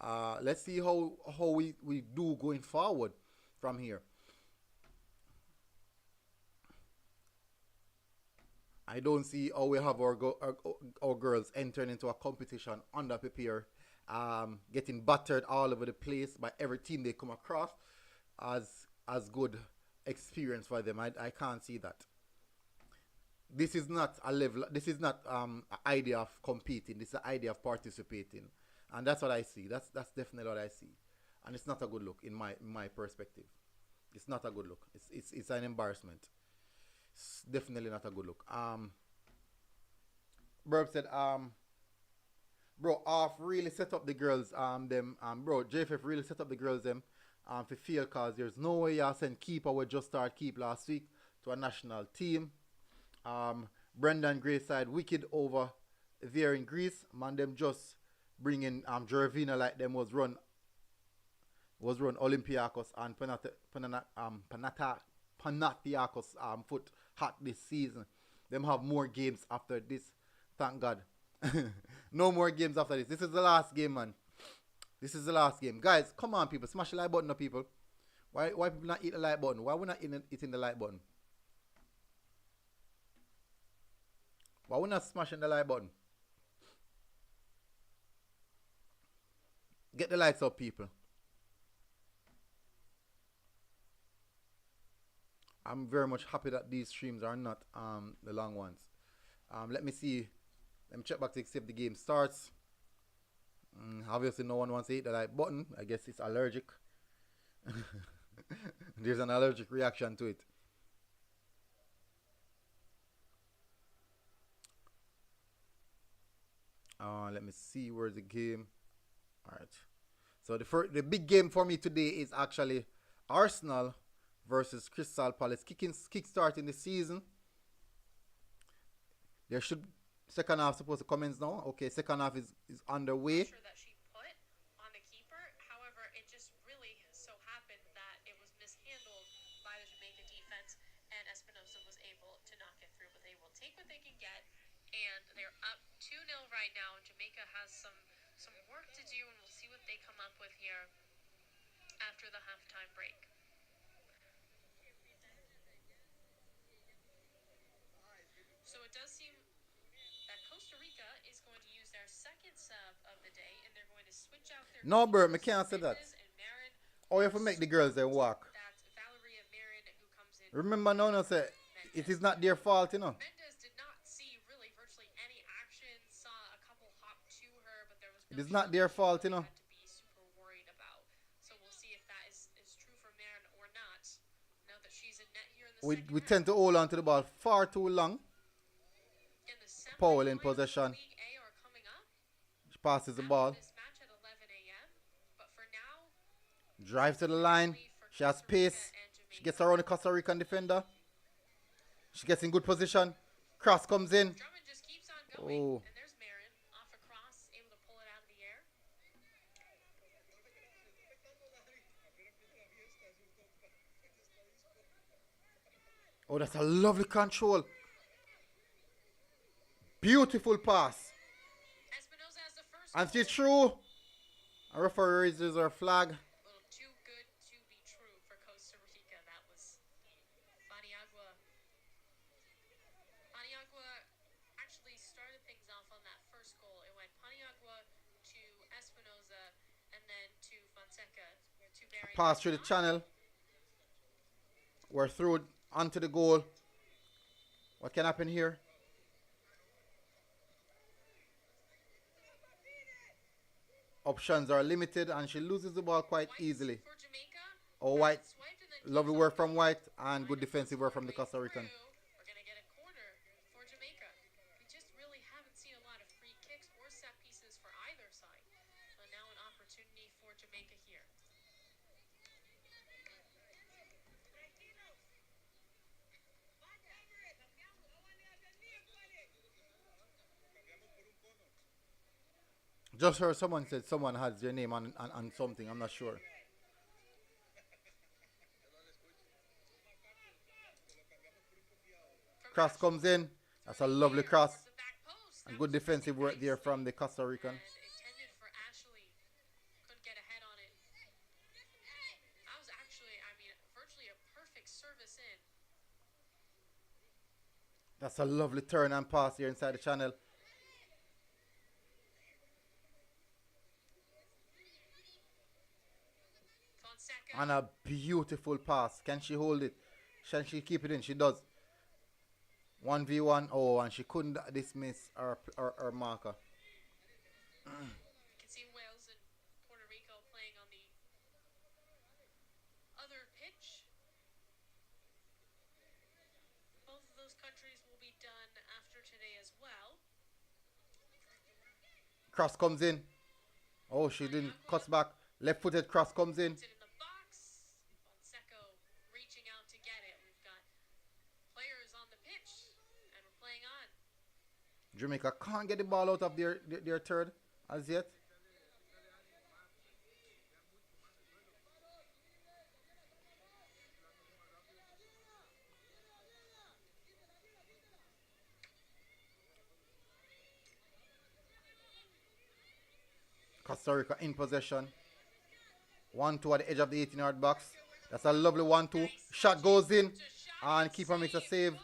Let's see how we do going forward from here. I don't see how we have our girls entering into a competition underprepared, getting battered all over the place by every team they come across as good experience for them. I can't see that. This is not a level. This is not an idea of competing. This is an idea of participating, and that's what I see. That's definitely what I see, and it's not a good look in my perspective. It's not a good look. It's an embarrassment. It's definitely not a good look. Burb said bro, off really set up the girls them bro JFF really set up the girls them for field cause there's no way y'all send keeper we just start keep last week to a national team. Brendan Gray side wicked over there in Greece. Man them just bringing Jervina like them was run Olympiacos and Panathinaikos foot hot this season. Them have more games after this. Thank God. No more games after this. This is the last game, man. This is the last game. Guys, come on, people. Smash the like button, people. Why people not eat the like button? Why we not eating the like button? Why we not smashing the like button? Get the likes up, people. I'm very much happy that these streams are not the long ones. Let me see. Let me check back to see if the game starts. Obviously, no one wants to hit the like button. I guess it's allergic. There's an allergic reaction to it. Let me see where's the game. All right. So the big game for me today is actually Arsenal versus Crystal Palace. Kick-starting the season. There should second half supposed to commence now. Okay, second half is underway. That she put on the keeper. However, it just really so happened that it was mishandled by the Jamaica defense, and Espinosa was able to knock it through. But they will take what they can get, and they're up 2-0 right now. Jamaica has some work to do, and we'll see what they come up with here after the halftime break. So it does seem that Costa Rica is going to use their second sub of the day, and they're going to switch out their no, Bert, I can't say that. Oh, you have to make the girls they walk. That's Valeria Marin who comes in. Remember, no, say it is not their fault, you know. Mendez did not see really virtually any action. Saw a couple hop to her, but there was no. It is not their fault, you know. To be super worried about. So we'll see if that is true for Marin or not. Now that she's in net here in the We tend to hold on to the ball far too long. Powell in possession. She passes the ball. Drives to the line. She has pace. She gets around the Costa Rican defender. She gets in good position. Cross comes in. Oh. And there's Marin off a cross, able to pull it out of the air. Oh, that's a lovely control. Beautiful pass. Espinosa has the first and she's through. A referee raises her flag. A little too good to be true for Costa Rica. That was Paniagua. Paniagua actually started things off on that first goal. It went Paniagua to Espinosa and then to Fonseca to Barry. Pass through the channel. We're through onto the goal. What can happen here? Options are limited and she loses the ball quite easily. Oh, White. Lovely work from White and good defensive work from the Costa Rican. We're going to get a corner for Jamaica. We just really haven't seen a lot of free kicks or set pieces for either side. So now an opportunity for Jamaica here. Just heard someone said someone has their name on something. I'm not sure. Cross comes in. That's a lovely cross. And good defensive work there from the Costa Rican. Intended for Ashley. Couldn't get ahead on it. That was actually, virtually a perfect service in. That's a lovely turn and pass here inside the channel. And a beautiful pass. Can she hold it? Can she keep it in? She does. 1v1. Oh, and she couldn't dismiss her marker. You can see Wales and Puerto Rico playing on the other pitch. Both of those countries will be done after today as well. Cross comes in. Oh, she didn't. Cuts back. Left footed cross comes in. Puts it in the box. Fonseca reaching out to get it. We've got players on the pitch, and we're playing on. Jamaica can't get the ball out of their third as yet. Costa Rica in possession. 1-2 at the edge of the 18-yard box. That's a lovely 1-2. Shot goes in. And keeper makes a save.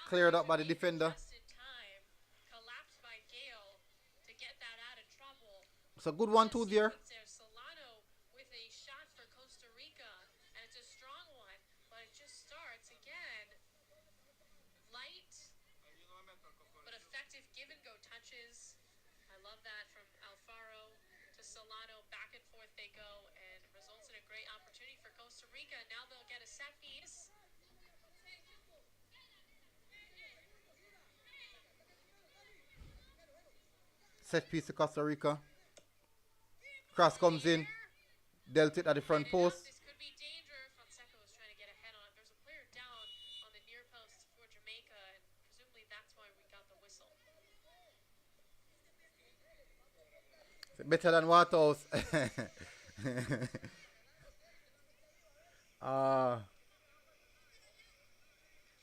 Cleared up by the defender. Collapsed by Gale to get that out of trouble. It's a good 1-2 there. Solano with a shot for Costa Rica, and it's a strong one, but it just starts again. Light, but effective give-and-go touches. I love that from Alfaro to Solano. Back and forth they go, and it results in a great opportunity for Costa Rica. Now they'll get a set piece. Set piece to Costa Rica. Cross comes in. Dealt it at the front post. This could be danger. Fonseca was trying to get ahead on it. There's a player down on the near post for Jamaica, and presumably that's why we got the whistle. Better than Waterhouse.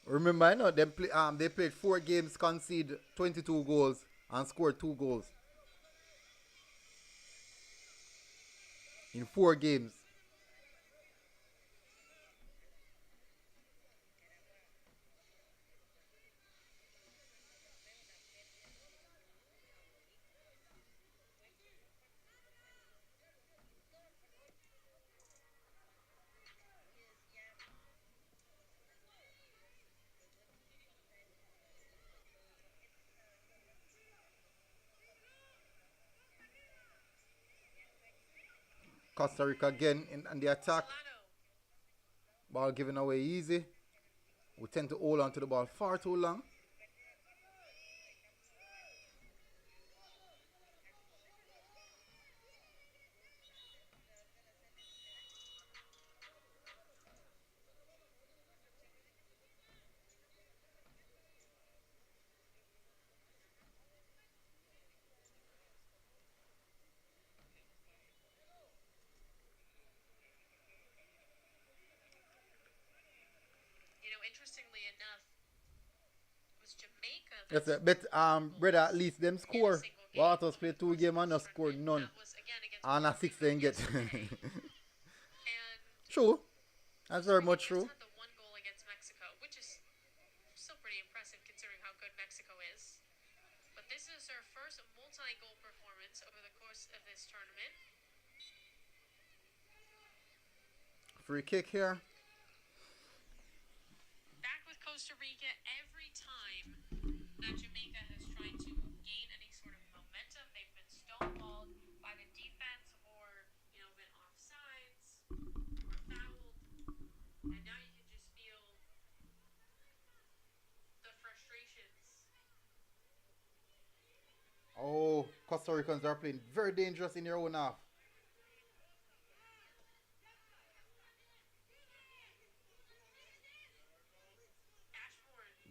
Remember, I know they played 4 games, conceded 22 goals, and scored 2 goals in 4 games. Costa Rica again in the attack. Ball given away easy. We tend to hold on to the ball far too long. Interestingly enough, it was Jamaica. Yes, but brother, at least them score. Waters play 2 games and not score none. And a 6 they get. True. That's very much true. Had the 1 goal against Mexico, which is still pretty impressive considering how good Mexico is. But this is her first multi-goal performance over the course of this tournament. Free kick here. Costa Rica, every time that Jamaica has tried to gain any sort of momentum, they've been stonewalled by the defense or, been offsides or fouled. And now you can just feel the frustrations. Oh, Costa Ricans are playing very dangerous in their own half.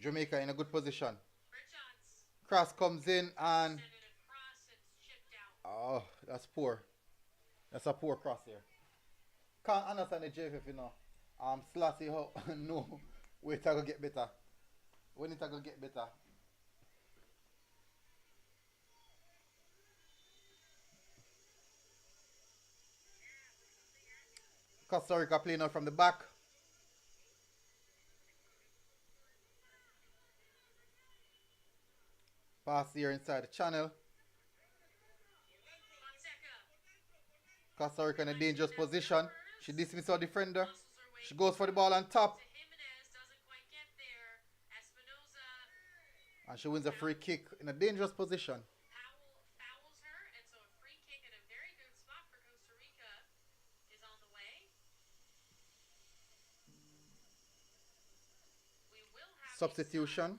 Jamaica in a good position. Cross comes in and oh, that's poor. That's a poor cross here. Can't understand the JFF, Slassy, how no, wait, I go get better. When it I go get better. Costa Rica playing out from the back. Pass here inside the channel. Costa Rica in a dangerous position. She dismisses her defender. She goes for the ball on top. And she wins a free kick in a dangerous position. Powell fouls her, and so a free kick in a very good spot for Costa Rica is on the way. We will have Substitution.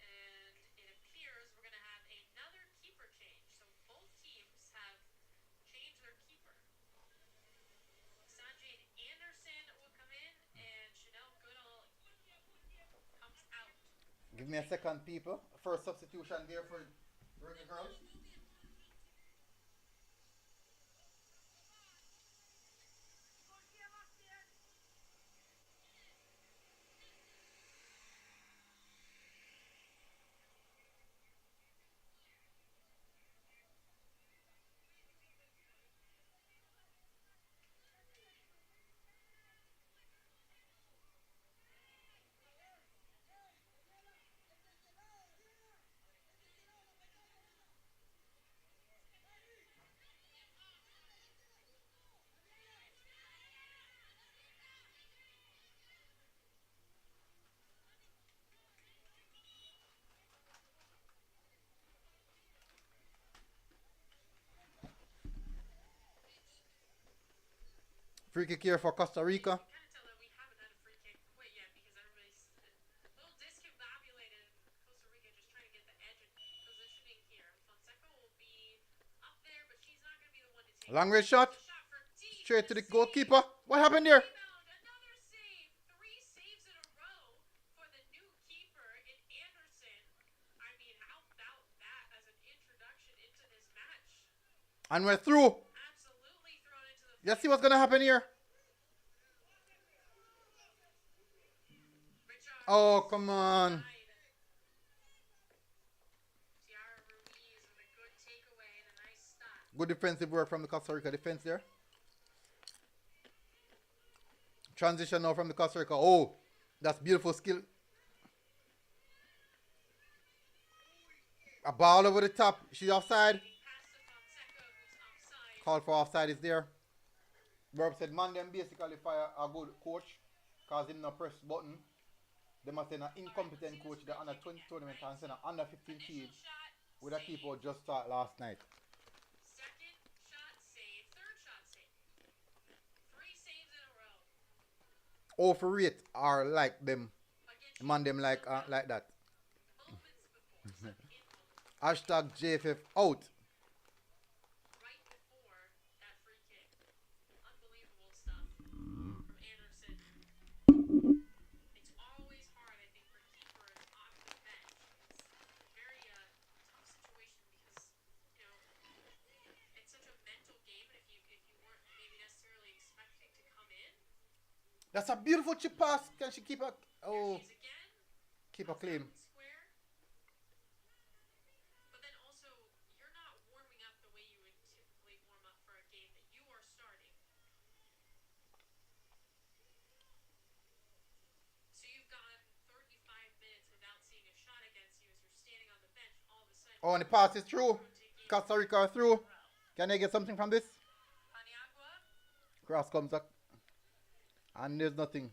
and it appears we're going to have another keeper change. So both teams have changed their keeper. Sanjay Anderson will come in, and Chanel Goodall comes out. Give me a second, people. First substitution there for Reggae Girlz. Free kick here for Costa Rica. You can kind of tell that we haven't had a free kick quite yet because everybody's a little discombobulated. Costa Rica just trying to get the edge and positioning here. Fonseca will be up there, but she's not going to be the one to take Long range shot. shot for deep. Straight to the Save. goalkeeper. What happened there? Rebound, another save. 3 saves in a row for the new keeper in Anderson. I mean, how about that as an introduction into this match? And we're through. Absolutely thrown into the Let's see what's gonna happen here. Richard Oh, come on. Tiara Ruiz with a good takeaway and a nice stop. Good defensive work from the Costa Rica defense there. Transition now from the Costa Rica. Oh, that's beautiful skill. A ball over the top. She's offside. Pass to Fonseca, who's offside. Call for offside is there. Burb said, man, them basically fire a good coach because him not press button. They must send an incompetent coach the under 20 tournament and send an under 15 team Initial shot, with a keeper who just start last night. second shot save, third shot save. 3 saves in a row. Overrate or like them. Against Man, them like that. moments before, some in moments, Hashtag JFF out. right before that free kick. Unbelievable stuff from Anderson. It's always hard, I think, for keepers off the bench. It's a very tough situation because, you know, it's such a mental game, and if you weren't maybe necessarily expecting to come in, That's a beautiful chip pass. Can she keep a... Oh, she's again keep a clean. square. But then also, you're not warming up the way you would typically warm up for a game that you are starting. So you've gone 35 minutes without seeing a shot against you as you're standing on the bench. All of a sudden, Oh, and the pass is through. Costa Rica are through. Can they get something from this? Paniagua, Cross comes up. And there's nothing.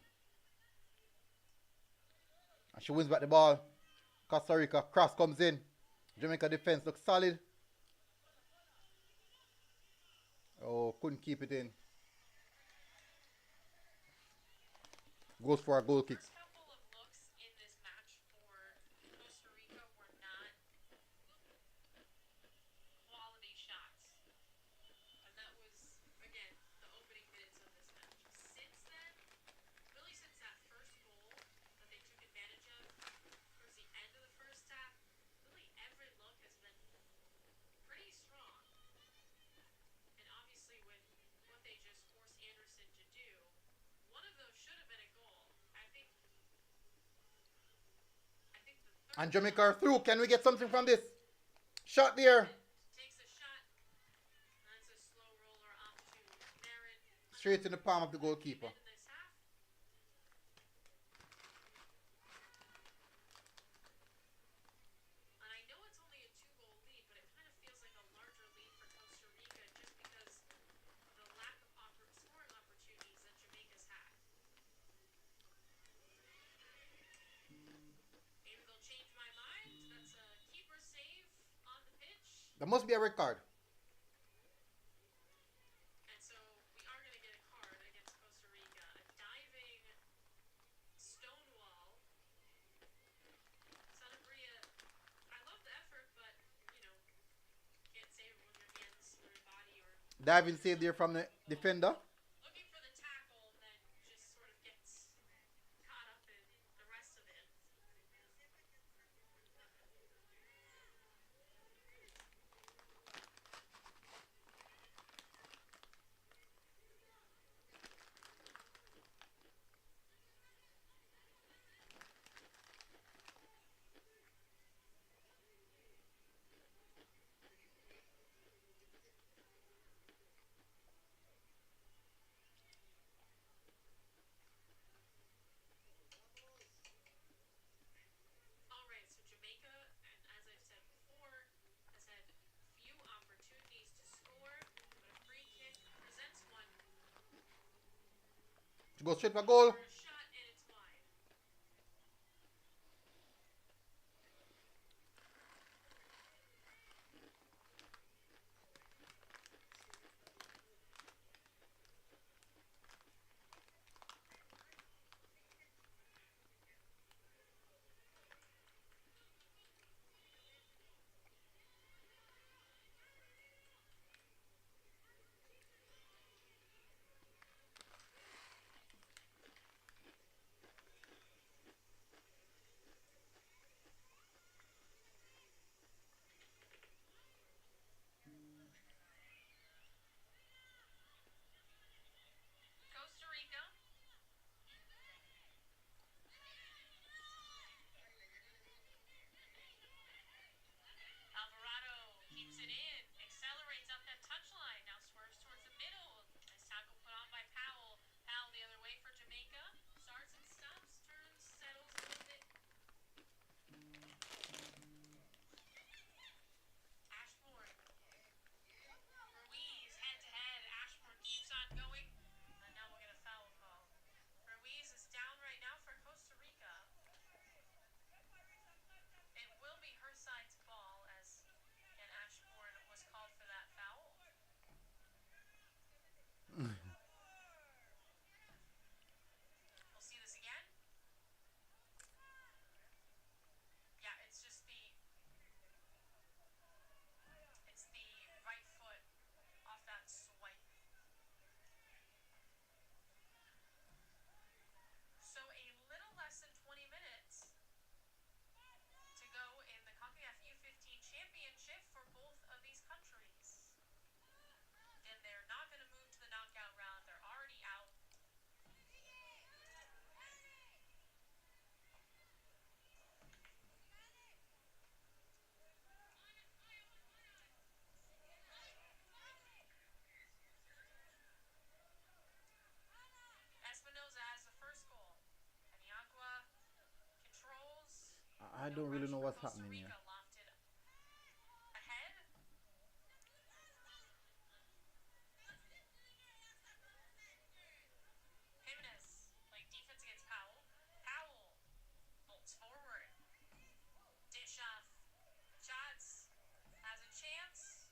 And she wins back the ball. Costa Rica, cross comes in. Jamaica defense looks solid. Oh, couldn't keep it in. Goes for a goal kick. first couple of looks in this match for Costa Rica were not quality shots. And that was, again, the opening minutes of this match. Since then, really since that first goal that they took advantage of towards the end of the first half, really every look has been pretty strong. And obviously with what they just forced Anderson to do, one of those should have been a goal. I think the third And Jamaica are through. Can we get something from this? Shot there. takes a shot. That's a slow roller off to Marin. Straight in the palm of the goalkeeper. In this half. And I know it's only a 2-goal lead, but it kind of feels like a larger lead for Costa Rica just because of the lack of scoring opportunities that Jamaica's had. There must be a record. And so we are going to get a card against Costa Rica. A diving stonewall. Sanabria, I love the effort, but, you know, can't save it with your hands or your body or Diving save there from the defender. looking for the tackle and then just sort of gets caught up in the rest of it. All right, so Jamaica, and as I've said before, has had few opportunities to score, but a free kick presents one To go straight for goal. for a shot, and it's wide. Costa Rica. Alvarado keeps it in, accelerates up that touchline, now swerves towards the middle. Nice tackle put on by Powell. Powell the other way for Jamaica. Starts and stops, turns, settles a little bit. Ashmore. Ruiz head to head. Ashmore keeps on going. And now we'll get a foul call. Ruiz is down right now for Costa Rica. It will be her side's ball as again Ashmore was called for that foul. We'll see this again. Yeah, it's just the right foot off that swipe. So a little less than 20 minutes to go in the Concacaf U15 championship for both of these countries. And they're not going to move to the knockout round. They're already out. Espinoza has the first goal. Paniagua controls. I don't really know what's happening here. Lofted ahead. Jimenez playing defense against Powell. Powell bolts forward. Dish off. Shots. Has a chance.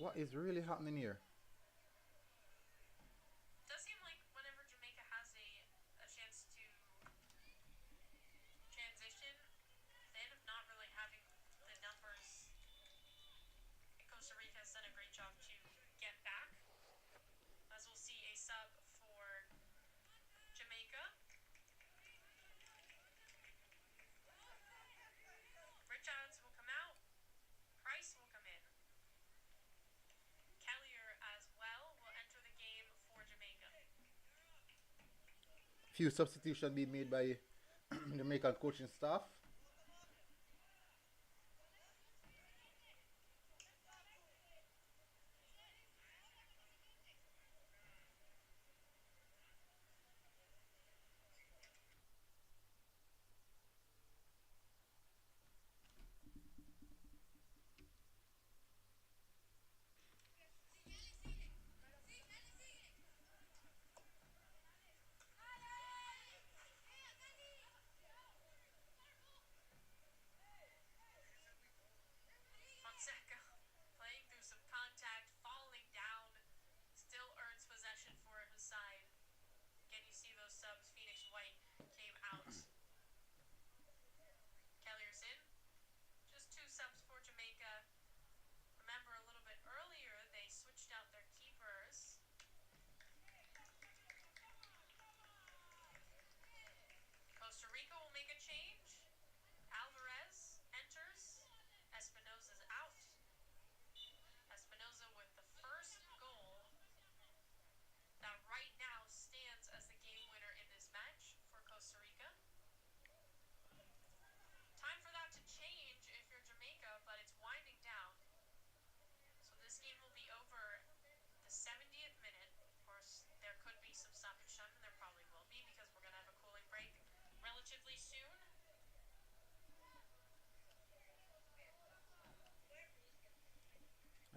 What is really happening here? Does seem like whenever Jamaica has a chance to transition, they end up not really having the numbers. And Costa Rica has done a great job to get back. As we'll see a sub for Jamaica. Richards will come out. Price will come in. Kellier as well will enter the game for Jamaica. Few substitutions being made by Jamaican coaching staff.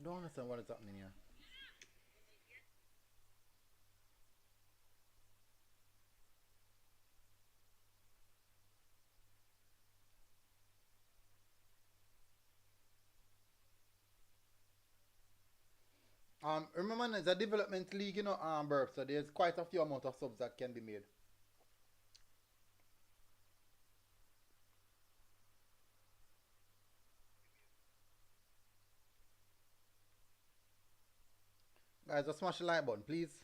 don't understand what is happening here. Remember, it's a development league, Burp, so there's quite a few amount of subs that can be made. Guys, just smash the like button, please.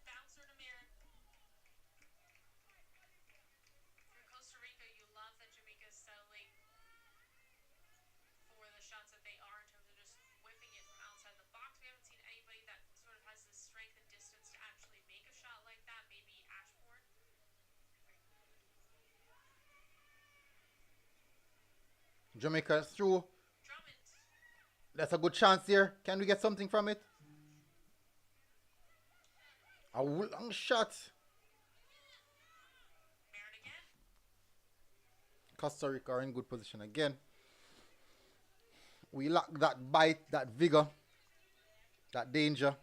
Bouncer to man. For Costa Rica, you love that Jamaica is settling for the shots that they are in terms of just whipping it from outside the box. We haven't seen anybody that sort of has the strength and distance to actually make a shot like that. Maybe Ashbourne. Jamaica is through. Drummond. That's a good chance here. Can we get something from it? A long shot. Marin again. Costa Rica are in good position again. We lack that bite, that vigor, that danger.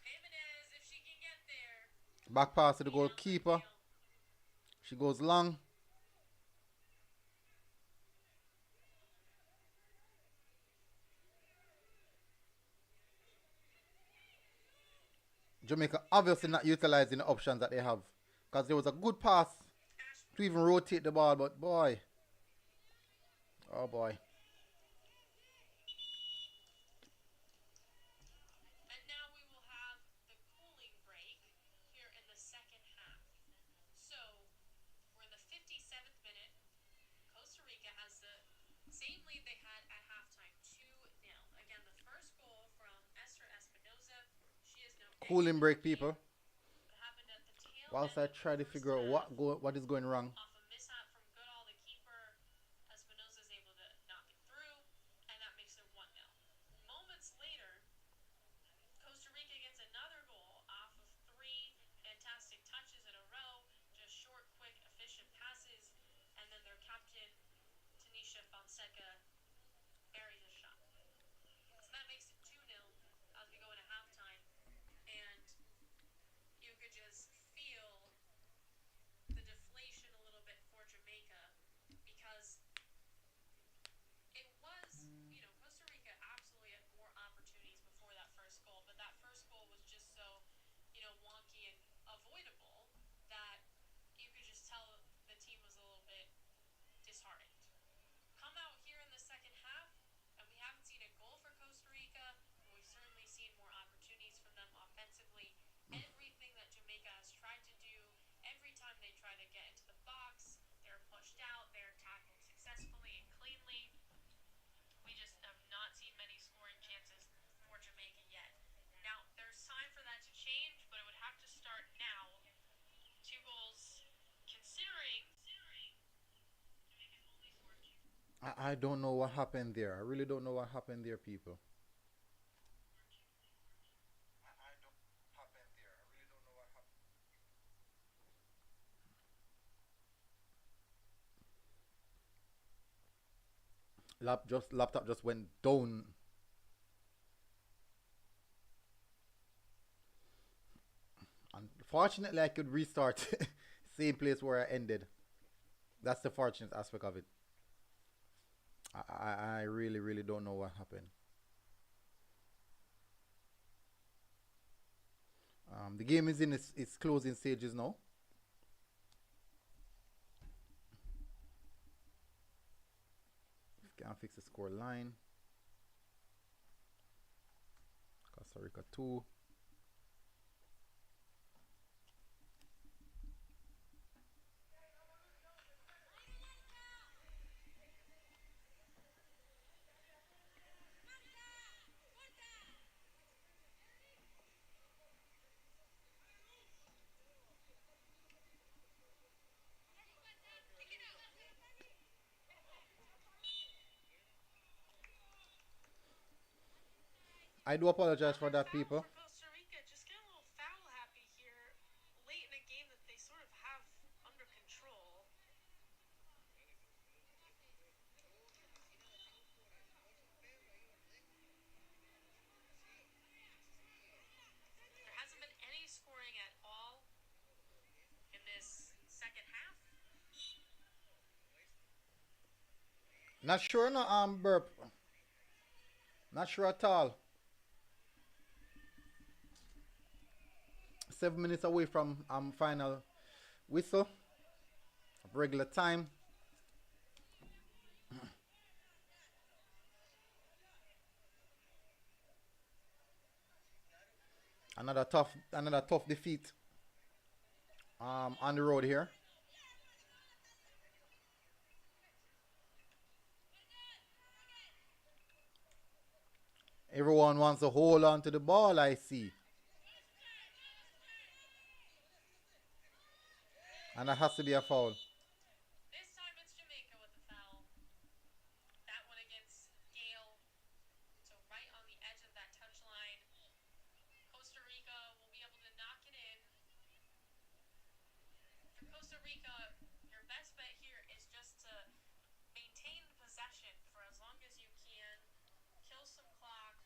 Jimenez, if she can get there. Back pass to the goalkeeper. She goes long. Jamaica obviously not utilizing the options that they have. Because there was a good pass to even rotate the ball, but boy. Oh boy. And now we will have the cooling break here in the second half. So we're in the 57th minute. Costa Rica has the same lead they had at halftime, 2-0. Again, the first goal from Esther Espinoza. She is no Cooling break, people. What happened at the tail Whilst I end of try to the figure out first what is going wrong. half. Off a mishap from Goodall, the keeper, Espinoza is able to knock it through, and that makes it 1-0. Moments later, Costa Rica gets another goal off of 3 fantastic touches in a row, just short, quick, efficient passes, and then their captain, Tanisha Fonseca, buries a shot. So that makes it 2-0 as we go into halftime, and you could just feel the deflation a little bit for Jamaica because it was, Costa Rica absolutely had more opportunities before that first goal, but that first goal was just so, wonky and avoidable that you could just tell the team was a little bit disheartened. Come out here in the second half, and we haven't seen a goal for Costa Rica, but we've certainly seen more opportunities from them offensively. Everything that Jamaica has tried to do, every time they try to get into the box, they're pushed out, they're tackled successfully and cleanly. We just have not seen many scoring chances for Jamaica yet. Now, there's time for that to change, but it would have to start now. 2 goals, considering Jamaica's only scored 2. I don't know what happened there. I really don't know what happened there, people. Laptop just went down. Unfortunately, I could restart same place where I ended. That's the fortunate aspect of it. I really, really don't know what happened. The game is in its closing stages now. Can't fix the score line. Costa Rica 2. I do apologize for Another that, foul people. for Costa Rica. Just getting a little foul happy here late in a game that they sort of have under control. There hasn't been any scoring at all in this second half. Not sure, no, Burp. Not sure at all. 7 minutes away from final whistle of regular time. Another tough defeat on the road here. Everyone wants to hold on to the ball, I see. And that has to be a foul. This time it's Jamaica with the foul. That one against Gale. So right on the edge of that touch line. Costa Rica will be able to knock it in. For Costa Rica, your best bet here is just to maintain possession for as long as you can. Kill some clock.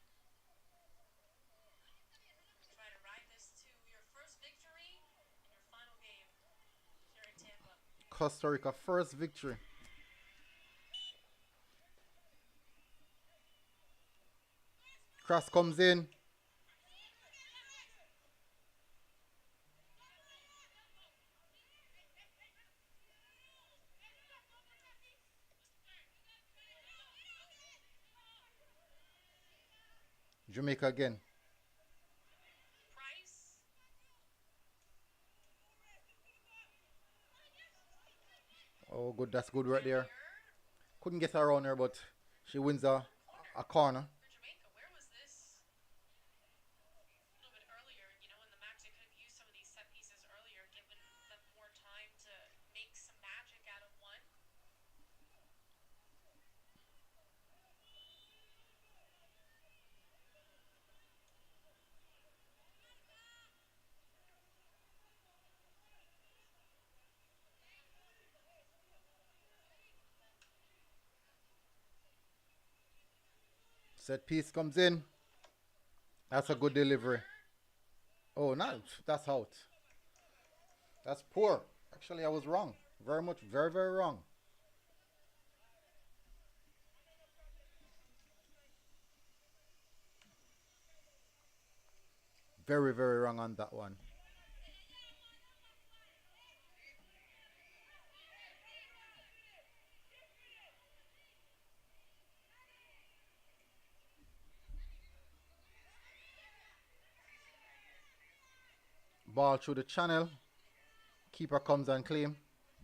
Try to ride this to your first victory in your final game here in Tampa. Costa Rica first victory. Cross comes in. Jamaica again. Price. Oh, good. That's good right there. Here Couldn't get her around her, but she wins a corner. for Jamaica. Where was this a little bit earlier? You know, in the match, they could have used some of these set pieces earlier, given them more time to make some magic out of one. Set piece comes in. That's a good delivery. Oh, no, that's out. That's poor. Actually, I was wrong. Very much, very, very wrong. Very, very wrong on that one. Ball through the channel. Keeper comes and claim.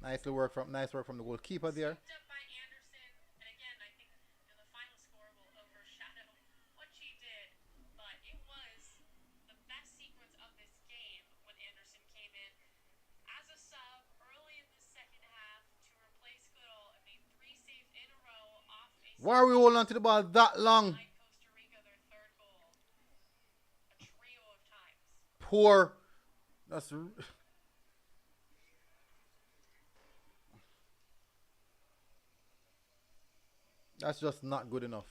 Nice work from the goalkeeper there. Scooped up by Anderson. And again, I think the final score will overshadow what she did. But it was the best sequence of this game when Anderson came in as a sub early in the second half to replace Goodall and made three saves in a row off a Why are we holding on to the ball that long? Costa Rica their third goal. A trio of times. Poor. That's just not good enough.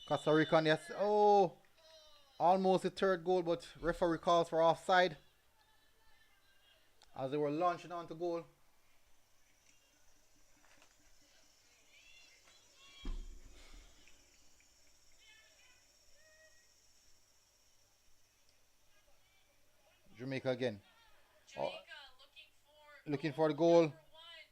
Costa Rican, yes. Oh, almost the third goal, but referee calls for offside as they were launching onto goal. Jamaica again. Oh, Jamaica looking for the goal. number one.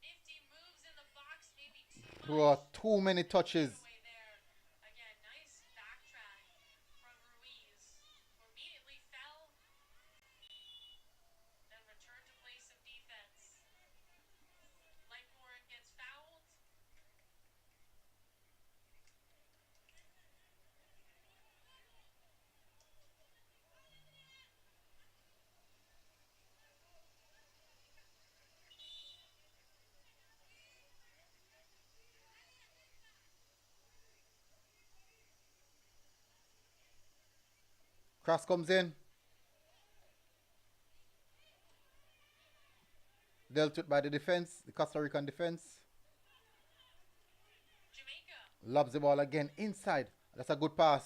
Nifty moves in the box, maybe too much. Too many touches. Away there. Again, nice backtrack from Ruiz, who immediately fell, then returned to play some defense. Lightborn gets fouled. Cross comes in. Dealt with by the defense, the Costa Rican defense. Jamaica. Lobs the ball again inside. That's a good pass.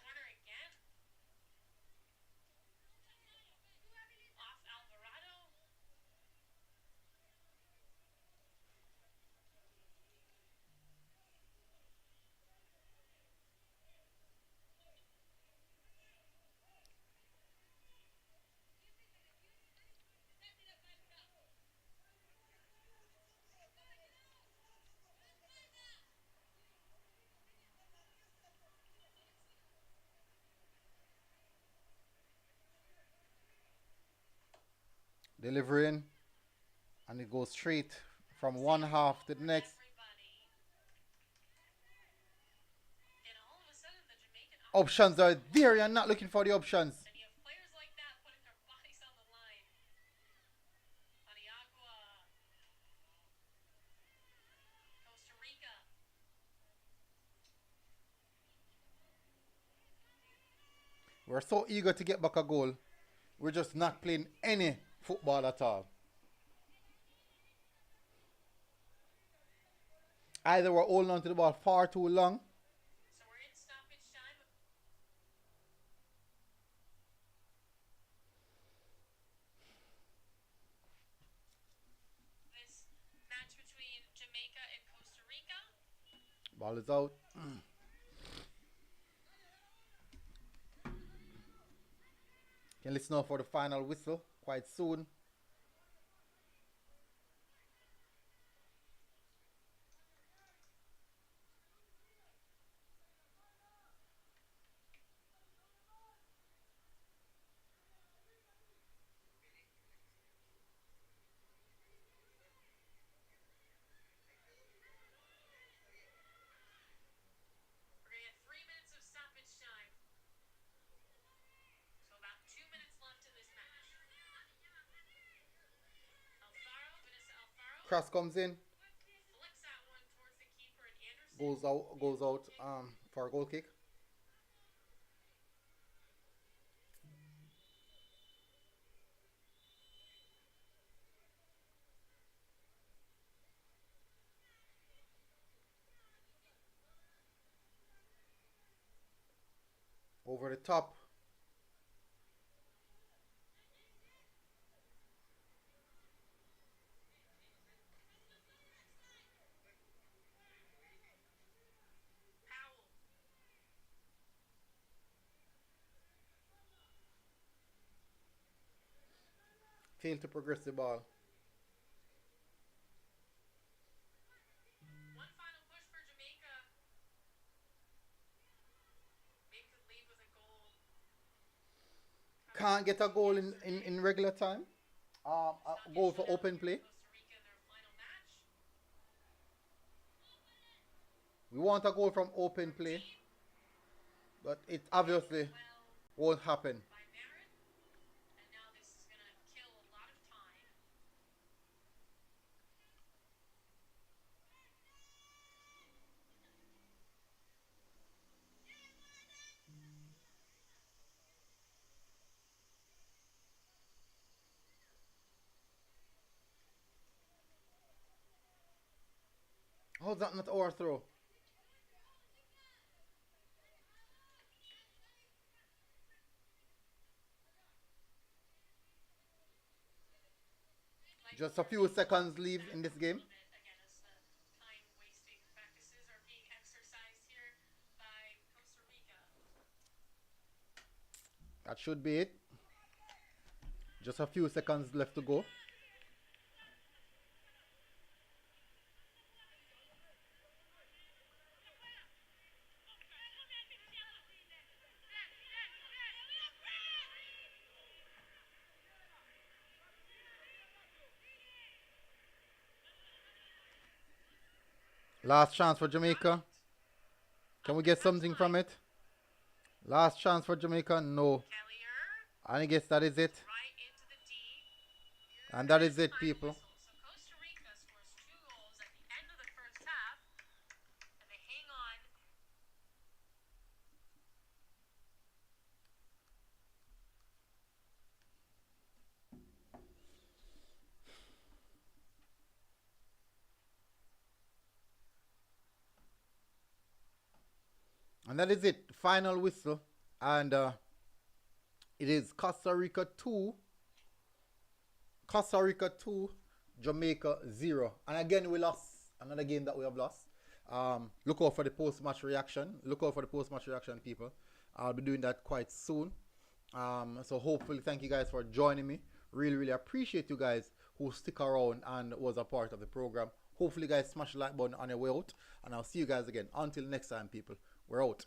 Corner again. Off Alvarado. Delivering. And it goes straight from one half to the next. Everybody. And all of a sudden, the Jamaican Options are there. You're not looking for the options. and you have players like that putting their bodies on the line. Paniagua. Costa Rica. We're so eager to get back a goal. We're just not playing any football at all. Either we're holding on to the ball far too long. So we're in stoppage time. This match between Jamaica and Costa Rica. Ball is out. Can listen out for the final whistle quite soon. We're going to get 3 minutes of stoppage time. So about 2 minutes left in this match. Alfaro, Vanessa Alfaro. Cross comes in, Flicks that one towards the keeper and Anderson. goes out for a goal kick. Over the top. Powell. Failed to progress the ball. One final push for Jamaica. Maybe could lead with a goal. Can't get a goal in regular time. A goal for open play. Costa Rica in their final match. We want a goal from open play, but it obviously Well, won't happen. by Marin. And now this is going to kill a lot of time. How's that not our throw? Like Just a few seconds leave in this game. again, as time-wasting practices are being exercised here by Costa Rica. That should be it. Just a few seconds left to go. Last chance for Jamaica. Can we get something from it? Last chance for Jamaica? No. Kellier, I guess that is it. right into the D. And that is it, Final people. whistle. So Costa Rica scores 2 goals at the end of the first half, and they hang on And that is it. Final whistle. And it is Costa Rica 2. Costa Rica 2. Jamaica 0. And again, we lost. Another game that we have lost. Look out for the post-match reaction. Look out for the post-match reaction, people. I'll be doing that quite soon. So hopefully, thank you guys for joining me. Really, really appreciate you guys who stick around and was a part of the program. Hopefully, guys, smash the like button on your way out. And I'll see you guys again. Until next time, people. We're out.